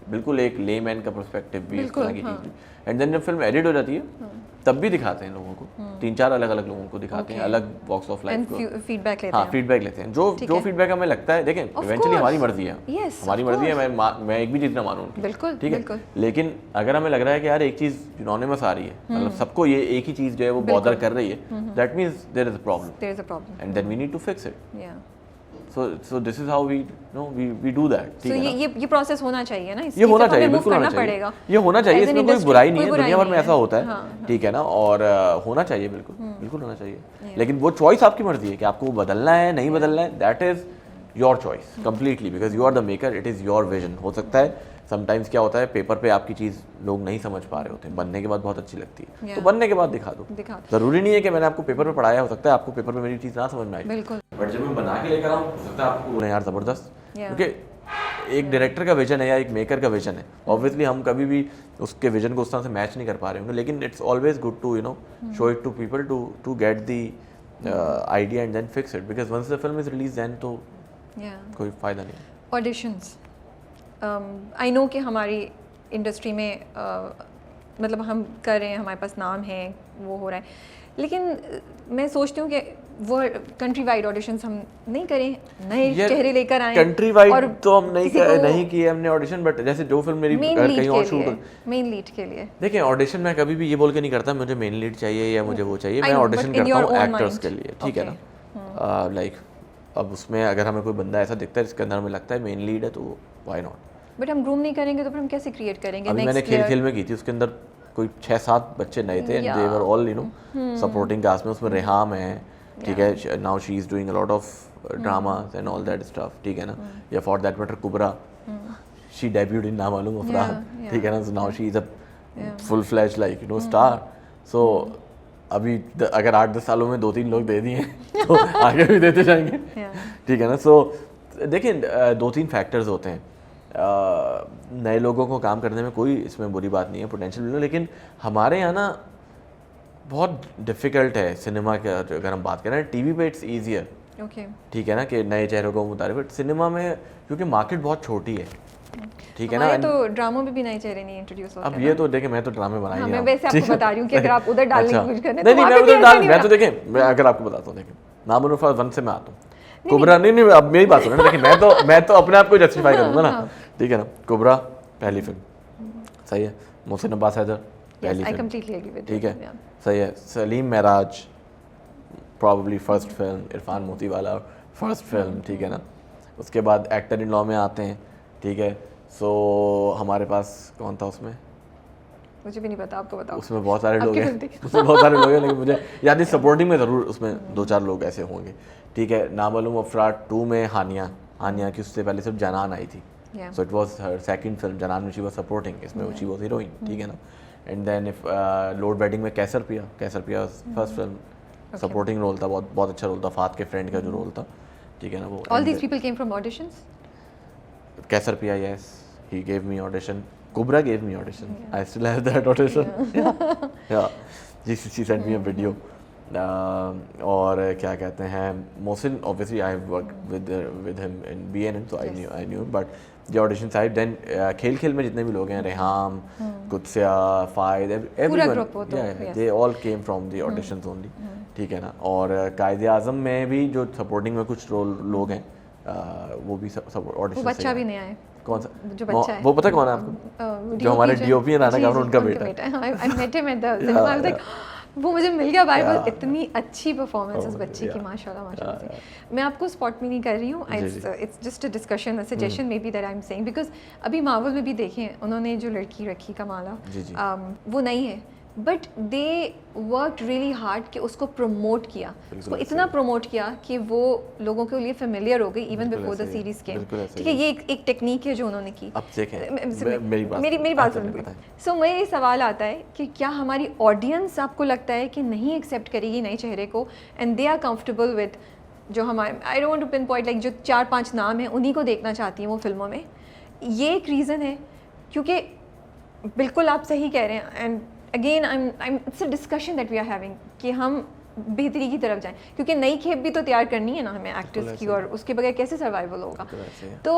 बिल्कुल एक लेमैन का पर्सपेक्टिव भी इस तरह की चीज़। एंड देन जब फिल्म एडिट हो जाती है तब भी दिखाते हैं लोगों को, 3-4 अलग-अलग लोगों को दिखाते हैं, अलग वॉक्स ऑफ लाइफ को फीडबैक लेते हैं। हाँ, फीडबैक लेते हैं, जो फीडबैक हमें लगता है। देखें इवेंचुअली हमारी मर्जी है, हमारी मर्जी है, मैं एक भी चीज़ ना मानूं उनकी, बिल्कुल, ठीक है। लेकिन अगर हमें लग रहा है कि यार एक चीज़ यूनानिमस आ रही है, मतलब सबको ये एक ही चीज़ जो है वो बॉदर कर रही है, that means there is a problem and then we need to fix it. So this is how we do that. So ये प्रोसेस होना चाहिए ना, ये होना चाहिए, बिल्कुल होना चाहिए, ये होना चाहिए, इसमें कोई बुराई नहीं है, दुनिया भर में ऐसा होता है, ठीक है ना। और होना चाहिए, बिल्कुल होना चाहिए। लेकिन वो चॉइस आपकी मर्जी है कि आपको बदलना है नहीं बदलना है, that is your choice completely, because you are the maker, it is your vision. हो सकता है समटाइम्स क्या होता है, पेपर पे आपकी चीज़ लोग नहीं समझ पा रहे होते हैं, बनने के बाद बहुत अच्छी लगती है, तो बनने के बाद दिखा दो। ज़रूरी नहीं है कि मैंने आपको पेपर पे पढ़ाया, हो सकता है आपको पेपर पे मेरी चीज़ ना समझ में आई, बट जब मैं बना के लेकर आऊँ, हो सकता है आपको यार ज़बरदस्त, क्योंकि एक डायरेक्टर का विजन है या एक मेकर का विजन है, ऑब्वियसली हम कभी भी उसके विजन को उस तरह से मैच नहीं कर पा रहे होंगे, लेकिन it's always good to show it to people to get the idea and then fix it, because once the film is release then तो कोई फ़ायदा नहीं। ऑडिशंस, आई नो कि हमारी इंडस्ट्री में मतलब हम कर रहे हैं, हमारे पास नाम है, वो हो रहा है, लेकिन मैं सोचती हूँ कि वो कंट्री वाइड ऑडिशंस हम नहीं करें, नए चेहरे लेकर आए। कंट्री वाइड तो हम नहीं किए हमने ऑडिशन, बट जैसे जो फिल्म मेरी कहीं और शूट, मेन लीड के लिए देखिए ऑडिशन मैं कभी भी ये बोल के नहीं करता मुझे मेन लीड चाहिए या मुझे वो चाहिए, मैं ऑडिशन करता हूँ एक्टर्स के लिए, ठीक है ना, लाइक अब उसमें अगर हमें कोई बंदा ऐसा दिखता है जिसके अंदर हमें लगता है मेन लीड है तो व्हाई नॉट। बट हम ग्रूम नहीं करेंगे तो फिर हम कैसे क्रिएट करेंगे? अभी मैंने खेल में की थी, उसके अंदर कोई 6-7 बच्चे नए थे, they were all you know supporting cast में, उसमें रेहाम है, ठीक है, now she is doing a lot of dramas and all that stuff, ठीक है ना, या for that matter Kubra, she debuted in Na Maloom Afraad, ठीक है ना, so now she is a full flash like you know star. सो अभी अगर 8-10 सालों में 2-3 लोग दे दिए तो आगे भी देते जाएंगे, ठीक है ना। सो देखिए 2-3 फैक्टर्स होते हैं, नए लोगों को काम करने में कोई इसमें बुरी बात नहीं है, पोटेंशियल, लेकिन हमारे यहाँ ना बहुत डिफ़िकल्ट है सिनेमा के, अगर हम बात करें टीवी पे इट्स ईजियर, ठीक है ना, कि नए चेहरों को मुतारिफ, बट सिनेमा में क्योंकि मार्केट बहुत छोटी है, ठीक है ना, तो ड्रामों में भी नए चेहरे नहीं इंट्रोड्यूस होते। अब ये तो देखें मैं तो ड्रामे बना ही रहा हूं, मैं वैसे आपको बता रही हूं कि अगर आप उधर डालने की कोशिश करें नहीं मैं उधर डाल, मैं तो देखें मैं अगर आपको बताता हूँ, देखें नाम अनुफा 1 से मैं आता हूँ, कुबरा नहीं अब मेरी बात सुनो, देखिए मैं तो अपने आप को जस्टिफाई करूँगा ना, ठीक है ना, कुबरा पहली फिल्म सही है, मोहसिन अब्बास हैदर पहली फिल्म, ठीक है सही है, Saleem Mehraj probably first film, Irfan Motiwala first film, ठीक है ना, उसके बाद एक्टर इन लॉ में आते हैं, ठीक है, सो हमारे पास कौन था उसमें, मुझे भी नहीं पता, आपको बताओ। उसमें बहुत सारे लोग हैं, उसमें बहुत सारे लोग हैं, लेकिन मुझे याद नहीं, सपोर्टिंग में ज़रूर उसमें 2-4 लोग ऐसे होंगे, ठीक है। नामालूम अफराद 2 में हानिया की उससे पहले सिर्फ जनान आई थी, so it was her second film, Janaan में शी वाज सपोर्टिंग, इसमें शी वाज हीरोइन, ठीक है ना। And then if load wedding में कैसर पिया फर्स्ट फिल्म, सपोर्टिंग रोल था, बहुत अच्छा रोल था, फात के फ्रेंड का जो रोल था, ठीक है ना, वो all these people came from auditions. Qaiser Piya, yes, he gave me audition. Kubra gave me audition. I still have that audition. Yeah. She sent me a video. और क्या कहते हैं, Mohsin obviously I have worked with him in BNN, so I knew him. But the audition side, then खेल में जितने भी लोग हैं, Reham, कुत्सिया, Faez, everyone, yeah, they all came from the auditions only, ठीक है ना। और कायदे आज़म में भी जो सपोर्टिंग में कुछ लोग हैं, वो भी सब ऑडिशन, वो बच्चा भी नहीं आया, कौन सा जो बच्चा है, वो पता कौन है आपको, जो हमारे डीओपी है राना कामर, उनका बेटा है। I met him at the cinema, I was like वो मुझे मिल गया भाई, बस इतनी अच्छी परफॉर्मेंस उस बच्चे की, माशाल्लाह से। मैं आपको स्पॉट में नहीं कर रही हूँ, it's just a discussion, a suggestion may be that I am saying, because अभी मार्वल में भी देखें उन्होंने जो लड़की रखी कमाला, वो नहीं है, but they work really hard कि उसको प्रमोट किया, उसको इतना प्रमोट किया कि वो लोगों के लिए फेमिलियर हो गई इवन बिफोर द सीरीज के, ठीक है। ये एक टेक्निक है जो उन्होंने की। अब देखें मेरी बात सुनिए। सो मेरे सवाल आता है कि क्या हमारी ऑडियंस आपको लगता है कि नहीं एक्सेप्ट करेगी नए चेहरे को, and they are comfortable with जो हमारे, I don't want to pinpoint, like जो 4-5 नाम हैं उन्हीं को देखना चाहती हैं वो फिल्मों में। ये एक रीज़न है, क्योंकि बिल्कुल आप सही कह रहे हैं, and again it's a discussion that we are having कि हम बेहतरी की तरफ जाएं, क्योंकि नई खेप भी तो तैयार करनी है ना हमें एक्टर्स की, और उसके बगैर कैसे सर्वाइवल होगा। तो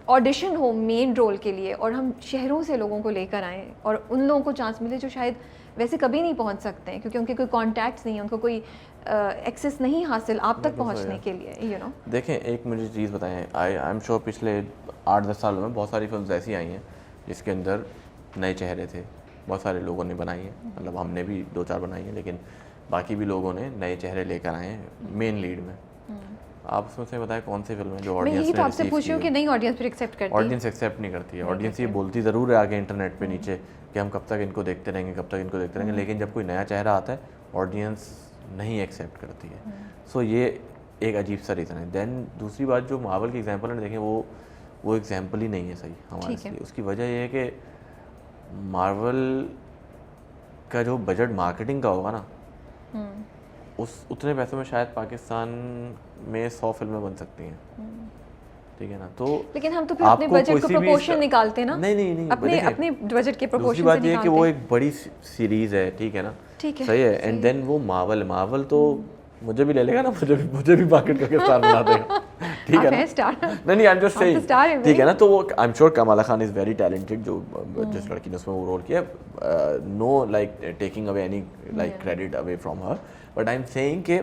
ऑडिशन हो मेन रोल के लिए, और हम शहरों से लोगों को लेकर आएँ और उन लोगों को चांस मिले जो शायद वैसे कभी नहीं पहुंच सकते हैं, क्योंकि उनके कोई कॉन्टैक्ट्स नहीं है, उनको कोई एक्सेस नहीं हासिल आप तक पहुंचने के लिए, यू नो। देखें एक मुझे चीज़ बताएं, आई एम श्योर पिछले 8-10 सालों में बहुत सारी फिल्म ऐसी आई हैं जिसके अंदर नए चेहरे थे, बहुत सारे लोगों ने बनाई है, मतलब हमने भी 2-4 बनाई है, लेकिन बाकी भी लोगों ने नए चेहरे लेकर आए हैं मेन लीड में। आप उसमें से बताएं कौन सी फिल्म है जो ऑडियंस ने तो आपसे पूछ रही हूँ कि नहीं ऑडियंस फिर एक्सेप्ट करती है? ऑडियंस एक्सेप्ट नहीं करती है, ऑडियंस ये बोलती ज़रूर है आगे इंटरनेट पे नीचे कि हम कब तक इनको देखते रहेंगे, लेकिन जब कोई नया चेहरा आता है ऑडियंस नहीं एक्सेप्ट करती है। सो ये एक अजीब सा रीज़न है। देन दूसरी बात, जो मार्वल की एग्जाम्पल है देखें, वो एग्जाम्पल ही नहीं है सही हमारे लिए। उसकी वजह ये है कि मार्वल का जो बजट मार्केटिंग का होगा ना, उस उतने पैसों में शायद पाकिस्तान में 100 फिल्में बन सकती हैं, ठीक है ना। तो लेकिन हम तो फिर अपने बजट को प्रोपोर्शन निकालते हैं ना। नहीं अपने बजट के प्रोपोर्शन से बात ये है कि वो एक बड़ी सीरीज है, ठीक है ना, ठीक है, सही है। एंड देन वो मार्वल तो मुझे भी ले लेगा ना, मुझे भी मार्केट करके स्टार बना देगा, ठीक है आप ना? हैं स्टार। नहीं, आई एम जस्ट आप तो सेइंग, star हैं ठीक है भाई। ना? तो वो आई am sure Kamala Khan is very talented, जो जिस लड़की ने उसमें वो रोल किया, know like taking away any like credit away from her, but I am saying कि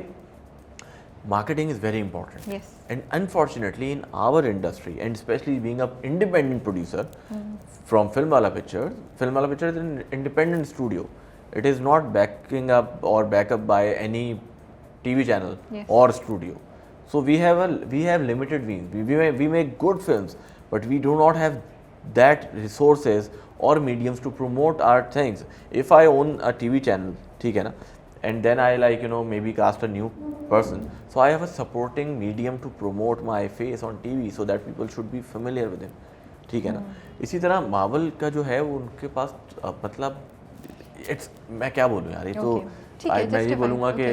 marketing is very important. Yes. And unfortunately in our industry, and especially being an independent producer from Filmwala Pictures is an independent studio. It is not backing up or back up by any TV channel Yes. or studio. So we have limited means. We make good films, but we do not have that resources or mediums to promote our things. If I own a TV channel, ठीक है ना, and then I like maybe cast a new person, so I have a supporting medium to promote my face on TV so that people should be familiar with him, ठीक है ना. इसी तरह Marvel का जो है वो उनके पास मतलब इट्स, मैं क्या बोलूँ यार, ये तो ठीक है, मैं ये justify, बोलूँगा कि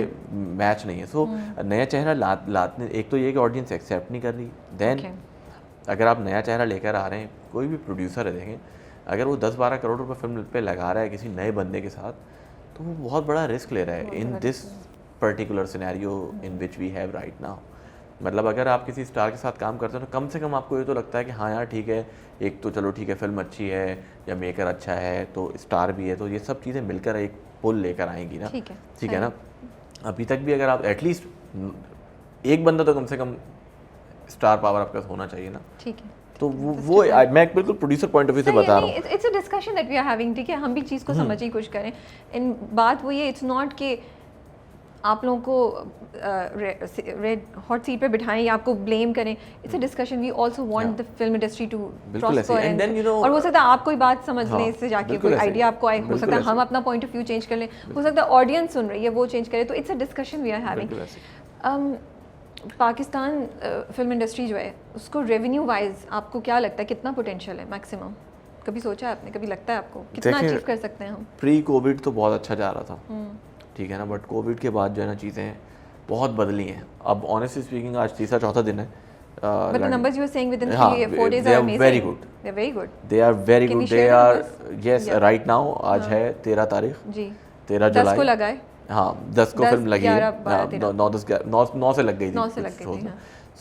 मैच नहीं है. सो नया चेहरा लाने, एक तो ये कि ऑडियंस एक्सेप्ट नहीं कर रही, देन अगर आप नया चेहरा लेकर आ रहे हैं, कोई भी प्रोड्यूसर है देखें, अगर वो 10-12 करोड़ रुपए फिल्म पे लगा रहा है किसी नए बंदे के साथ, तो वो बहुत बड़ा रिस्क ले रहा है in this particular scenario in which we have right now. मतलब अगर आप किसी स्टार के साथ काम करते हो तो कम से कम आपको ये तो लगता है कि हाँ यार ठीक है, एक तो चलो ठीक है फिल्म अच्छी है या मेकर अच्छा है तो स्टार भी है, तो ये सब चीज़ें मिलकर एक पुल लेकर आएंगी ना. ठीक है ना. अभी तक भी अगर आप एटलीस्ट एक बंदा तो कम से कम स्टार पावर आपके पास होना चाहिए ना. ठीक है, तो वो मैं बिल्कुल प्रोड्यूसर पॉइंट ऑफ व्यू से बता रहा हूँ. It's a discussion that we are having, ठीक है, हम भी चीज़ को समझने की कोशिश करें. इन बात वो ये, इट्स नॉट कि आप लोगों को रेड हॉट सीट पे बिठाएं या आपको ब्लेम करें. It's a discussion, we also want the film industry to prosper, and और हो सकता है आप कोई बात समझ लें इससे जाके, कोई आइडिया आपको आए, हो सकता है हम अपना पॉइंट ऑफ व्यू चेंज कर लें, हो सकता है ऑडियंस सुन रही है वो चेंज करे. तो it's a discussion we are having. Pakistan film industry जो है उसको रेवेन्यू वाइज आपको क्या लगता है कितना पोटेंशियल है मैक्सिमम? कभी सोचा है आपने, कभी लगता है आपको कितना अचीव कर सकते हैं हम? प्री कोविड तो बहुत अच्छा जा रहा था, ठीक है ना, बट कोविड के बाद जो है ना चीज़ें बहुत बदली हैं. अब ऑनेस्टली स्पीकिंग आज तीसरा चौथा दिन है. But the numbers you were saying within 3-4 days are amazing. Very good. They're very good. They are very Can good. you They share are the numbers? yes Yeah. right now. आज है 13 तारीख. जी. 13 10 जुलाई को लगाए. हाँ 10 को 10, फिल्म लगी है. 11, 12, 9 से लग गई थी. 9 से लग गई थी.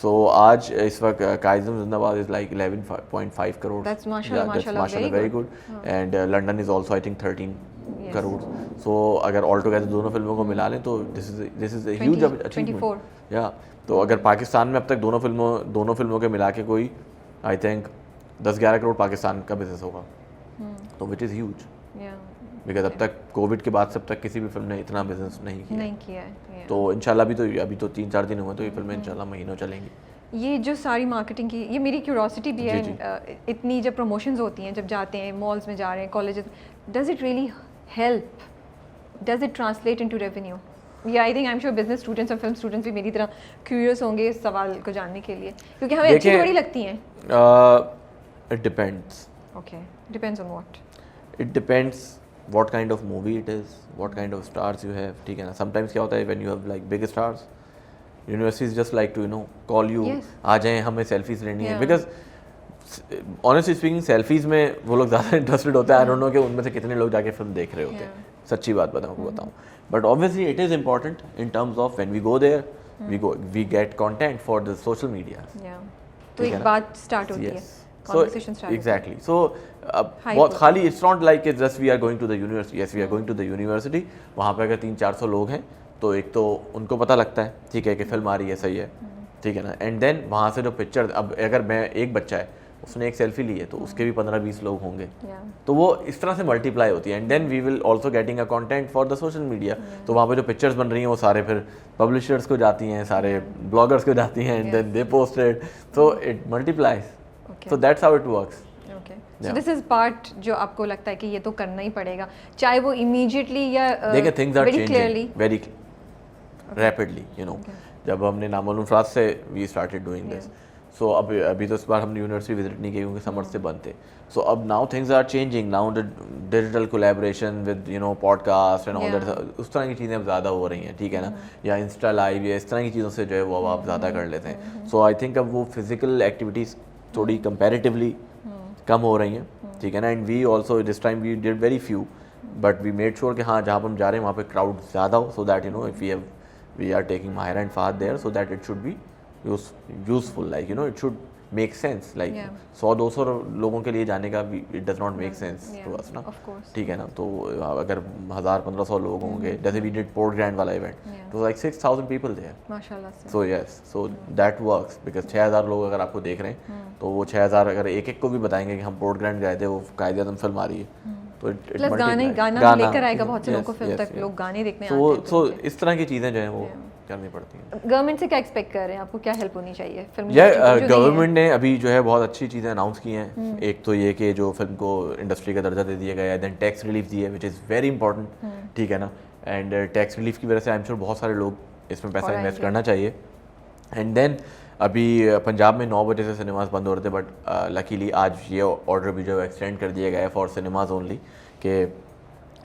So आज इस वक्त काइज़म जिंदाबाद is like 11.5 crores. That's mashallah, mashallah very good. And London is also I think 13 crores. So अगर ऑल टुगेदर दोनों फिल्मों को मिला लें तो this is a huge achievement. Yeah. तो अगर पाकिस्तान में अब तक दोनों फिल्मों के मिला के कोई आई थिंक 10-11 करोड़ पाकिस्तान का बिजनेस होगा, तो विच इज़ ह्यूज. बिकॉज अब तक कोविड के बाद से अब तक किसी भी फिल्म ने इतना बिजनेस नहीं किया है. तो इंशाल्लाह अभी तो 3-4 दिन हुए, तो ये फिल्में इंशाल्लाह महीनों चलेंगी. ये जो सारी मार्केटिंग की, ये मेरी क्यूरोसिटी भी है. इतनी जब प्रमोशंस होती हैं, जब जाते हैं मॉल्स में जा रहे हैं, colleges, does it really help? Does it translate into revenue? या I think I am sure business students और फिल्म स्टूडेंट्स भी मेरी तरह क्यूरियस होंगे इस सवाल को जानने के लिए, क्योंकि हमें अच्छी थोड़ी लगती हैं. It depends. Okay, depends on what. It depends what kind of movie it is, what kind of stars you have, ठीक है ना. sometimes क्या होता है when you have like big stars, universities just like to call you, आ जाएं हमें selfies लेनी है, because honestly speaking selfies में वो लोग ज़्यादा interested होते हैं. I don't know कि उनमें से कितने लोग जाके फिल्म देख रहे होते हैं, सच्ची बात बताऊँ. but obviously it is important in terms of when we go there, we get content for the social media. तो एक बात start होती है. So exactly. So बहुत खाली it's not like it's just we are going to the university. Yes, we are going to the university. वहाँ पे अगर 300-400 लोग हैं तो एक तो उनको पता लगता है, ठीक है, कि फिल्म आ रही है, सही है, ठीक है ना. एंड देन वहाँ से जो पिक्चर, अब अगर मैं एक बच्चा है उसने एक सेल्फी ली है तो उसके भी 15-20 लोग होंगे, तो वो इस तरह से मल्टीप्लाई होती है. And then we will also getting a content for the social media. तो वहाँ पे जो पिक्चर्स बन रही हैं वो सारे फिर पब्लिशर्स को जाती हैं, सारे ब्लॉगर्स को जाती हैं, and then they post it, so it multiplies. So that's how it works. Okay. So this is part जो आपको लगता है कि ये तो करना ही पड़ेगा, चाहे वो immediately या देखिए things are very changing clearly, very rapidly, जब हमने नामालूम अफराद से we started doing this. So अभी तो इस बार हमने यूनिवर्सिटी विजिट नहीं की क्योंकि समर से बंद थे. So अब now things are changing. Now the digital collaboration with podcast and all that, उस तरह की चीज़ें अब ज़्यादा हो रही हैं, ठीक है ना, या इंस्टा लाइव या इस तरह की चीज़ों से जो है वो अब आप ज़्यादा कर लेते हैं. So I think अब वो फिजिकल एक्टिविटीज़ थोड़ी कंपैरेटिवली कम हो रही हैं, ठीक है ना. And we also this time we did very few, but we made sure कि हाँ जहाँ पर हम जा रहे हैं वहाँ पे क्राउड ज़्यादा हो, so that if we are taking Mahira and Fahad there, so that it should be useful, like you know it should make sense, like Yeah. 100-200 लोगों के लिए जाने का it does not make sense to us ना, of course. ठीक है ना। तो अगर 1000-1500 लोग होंगे, जैसे वी डिड पोर्ट ग्रैंड वाला इवेंट, Yeah. तो लाइक 6000 पीपल देयर, माशाल्लाह से। So yes, so that works because 6000 लोग अगर आपको देख रहे हैं तो वो 6000 अगर एक एक को भी बताएंगे कि हम पोर्ट ग्रैंड गए थे, वो कायदे आज़म फिल्म आ रही है, तो इट प्लस गाना लेकर आएगा बहुत से लोगों को फिल्म तक, लोग गाने देखने आते हैं। सो इस तरह की चीज़ें जो हैं वो करनी पड़ती हैं। गवर्नमेंट से क्या एक्सपेक्ट कर रहे हैं, आपको क्या हेल्प होनी चाहिए फिल्म गवर्नमेंट ने अभी जो है बहुत अच्छी चीज़ें अनाउंस की हैं। एक तो ये कि जो फिल्म को इंडस्ट्री का दर्जा दे दिया गया है, देन टैक्स रिलीफ दी है विच इज़ वेरी इंपॉर्टेंट, ठीक है ना। एंड टैक्स रिलीफ की वजह से आई एम श्योर बहुत सारे लोग इसमें पैसा इन्वेस्ट करना चाहिए। एंड देन अभी पंजाब में 9 बजे से सिनेमाज बंद हो रहे थे, बट लकीली आज ये ऑर्डर भी जो है एक्सटेंड कर दिया गया है फॉर सिनेमाज ओनली, कि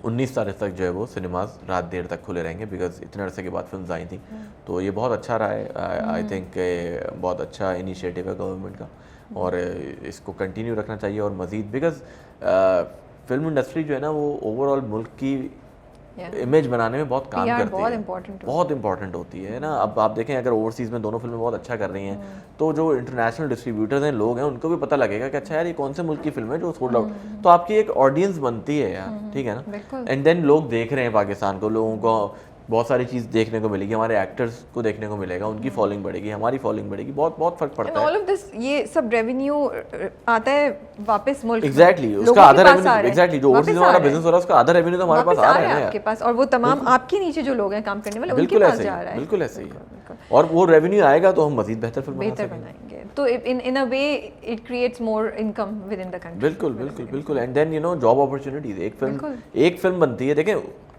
19 तारीख तक जो है वो सिनेमाज रात देर तक खुले रहेंगे, बिकॉज इतने अरसे के बाद फिल्म आई थी। तो ये बहुत अच्छा रहा है, आई थिंक बहुत अच्छा इनिशिएटिव है गवर्नमेंट का, और इसको कंटिन्यू रखना चाहिए और मज़ीद, बिकॉज फिल्म इंडस्ट्री जो है ना वो ओवरऑल मुल्क की इमेज बनाने में बहुत काम करती है, बहुत इंपॉर्टेंट होती है ना। अब आप देखें अगर ओवरसीज़ में दोनों फिल्में बहुत अच्छा कर रही हैं, तो जो इंटरनेशनल डिस्ट्रीब्यूटर्स हैं, लोग हैं, उनको भी पता लगेगा कि अच्छा यार ये कौन से मुल्क की फिल्म है जो सोल्ड आउट, तो आपकी एक ऑडियंस बनती है यार, ठीक है ना। एंड देन लोग देख रहे हैं पाकिस्तान को, लोगों को बहुत सारी चीज़ देखने को मिलेगी, हमारे एक्टर्स को देखने को मिलेगा, उनकी फॉलोइंग बढ़ेगी, हमारी फॉलोइंग बढ़ेगी, बहुत बहुत फर्क पड़ता है। ऑल ऑफ दिस ये सब रेवेन्यू आता है वापस मुल्क, एग्जैक्टली उसका आधा रेवेन्यू, एग्जैक्टली जो ओवरसीज हमारा बिजनेस हो रहा है उसका आधा रेवेन्यू तो हमारे पास आ रहा है आपके पास, और वो तमाम आपके नीचे जो लोग हैं काम करने वाले, उनके पास जा रहा है। बिल्कुल ऐसे ही है, और वो रेवेन्यू आएगा तो हम मजीद बेहतर फिल्म बनाएंगे, तो in a way it creates more income within the country. बिल्कुल बिल्कुल बिल्कुल। And then you know job opportunities, एक फिल्म बनती है, देखें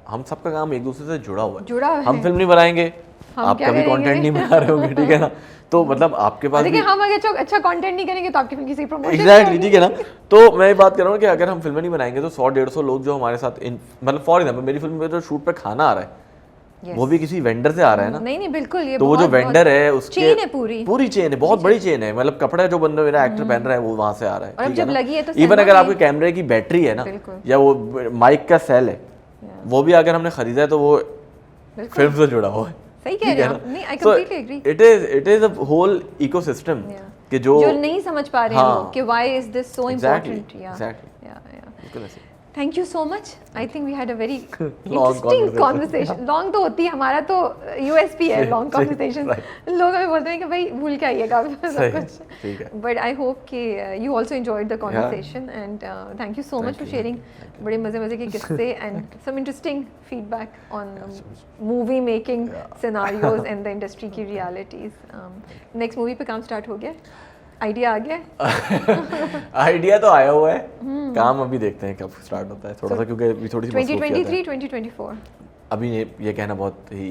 हम सबका काम एक दूसरे से जुड़ा हुआ है, हम फिल्म नहीं बनाएंगे, आप कभी कंटेंट नहीं बना रहे होंगे, ठीक है ना, तो मतलब आपके पास देखिए हम अगर अच्छा कंटेंट नहीं करेंगे तो आपकी फिल्म किसी प्रमोशन, एग्जैक्टली, ठीक है ना। तो मैं ये बात कर रहा हूँ कि अगर हम फिल्में नहीं बनाएंगे तो 100-150 लोग जो हमारे साथ मतलब फॉर एग्जाम्पल मेरी फिल्म में जो शूट पे खाना आ रहा है वो भी किसी वेंडर से आ रहा है ना। नहीं बिल्कुल, ये तो वो जो वेंडर है उसके चेन है, पूरी चेन है, बहुत बड़ी चेन है, मतलब कपड़ा जो बंदा मेरा एक्टर पहन रहा है वो वहां से आ रहा है, और जब लगी है तो इवन अगर आपके कैमरे की बैटरी है ना, या वो माइक का सेल है, वो भी अगर हमने खरीदा है तो वो फिल्म से जुड़ा हुआ है। सही कह रहे हैं, नहीं I completely agree. It is a whole ecosystem कि जो नहीं समझ पा रहे हैं कि why is this so important. बिल्कुल ऐसे। Thank you so much. I think we had a very interesting conversation. Long तो होती है, हमारा तो USP है long conversation. लोग हमें बोलते हैं कि भाई भूल के आइएगा सब कुछ. But I hope कि you also enjoyed the conversation and thank you so much for sharing बड़े मज़े के किस्से and some interesting feedback on movie making scenarios and the industry की realities. Next movie पे काम start हो गया? आइडिया आ गया? आइडिया तो आया हुआ है, काम अभी देखते हैं कब स्टार्ट होता है, थोड़ा सा क्योंकि अभी थोड़ी सी 2023 2024 अभी ये कहना बहुत ही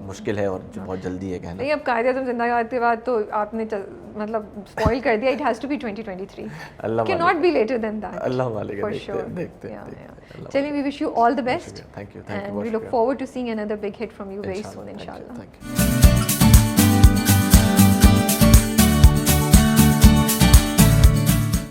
मुश्किल है और बहुत जल्दी है कहना। नहीं, अब कायदे-ए-आज़म जिंदाबाद के बाद तो आपने मतलब स्पॉइल कर दिया, it has to be 2023, can not be later than that. अल्लाह मालिक, देखते हैं। चलिए, we wish you all the best, thank you and we look forward to seeing another big hit from you very soon इंशाल्लाह।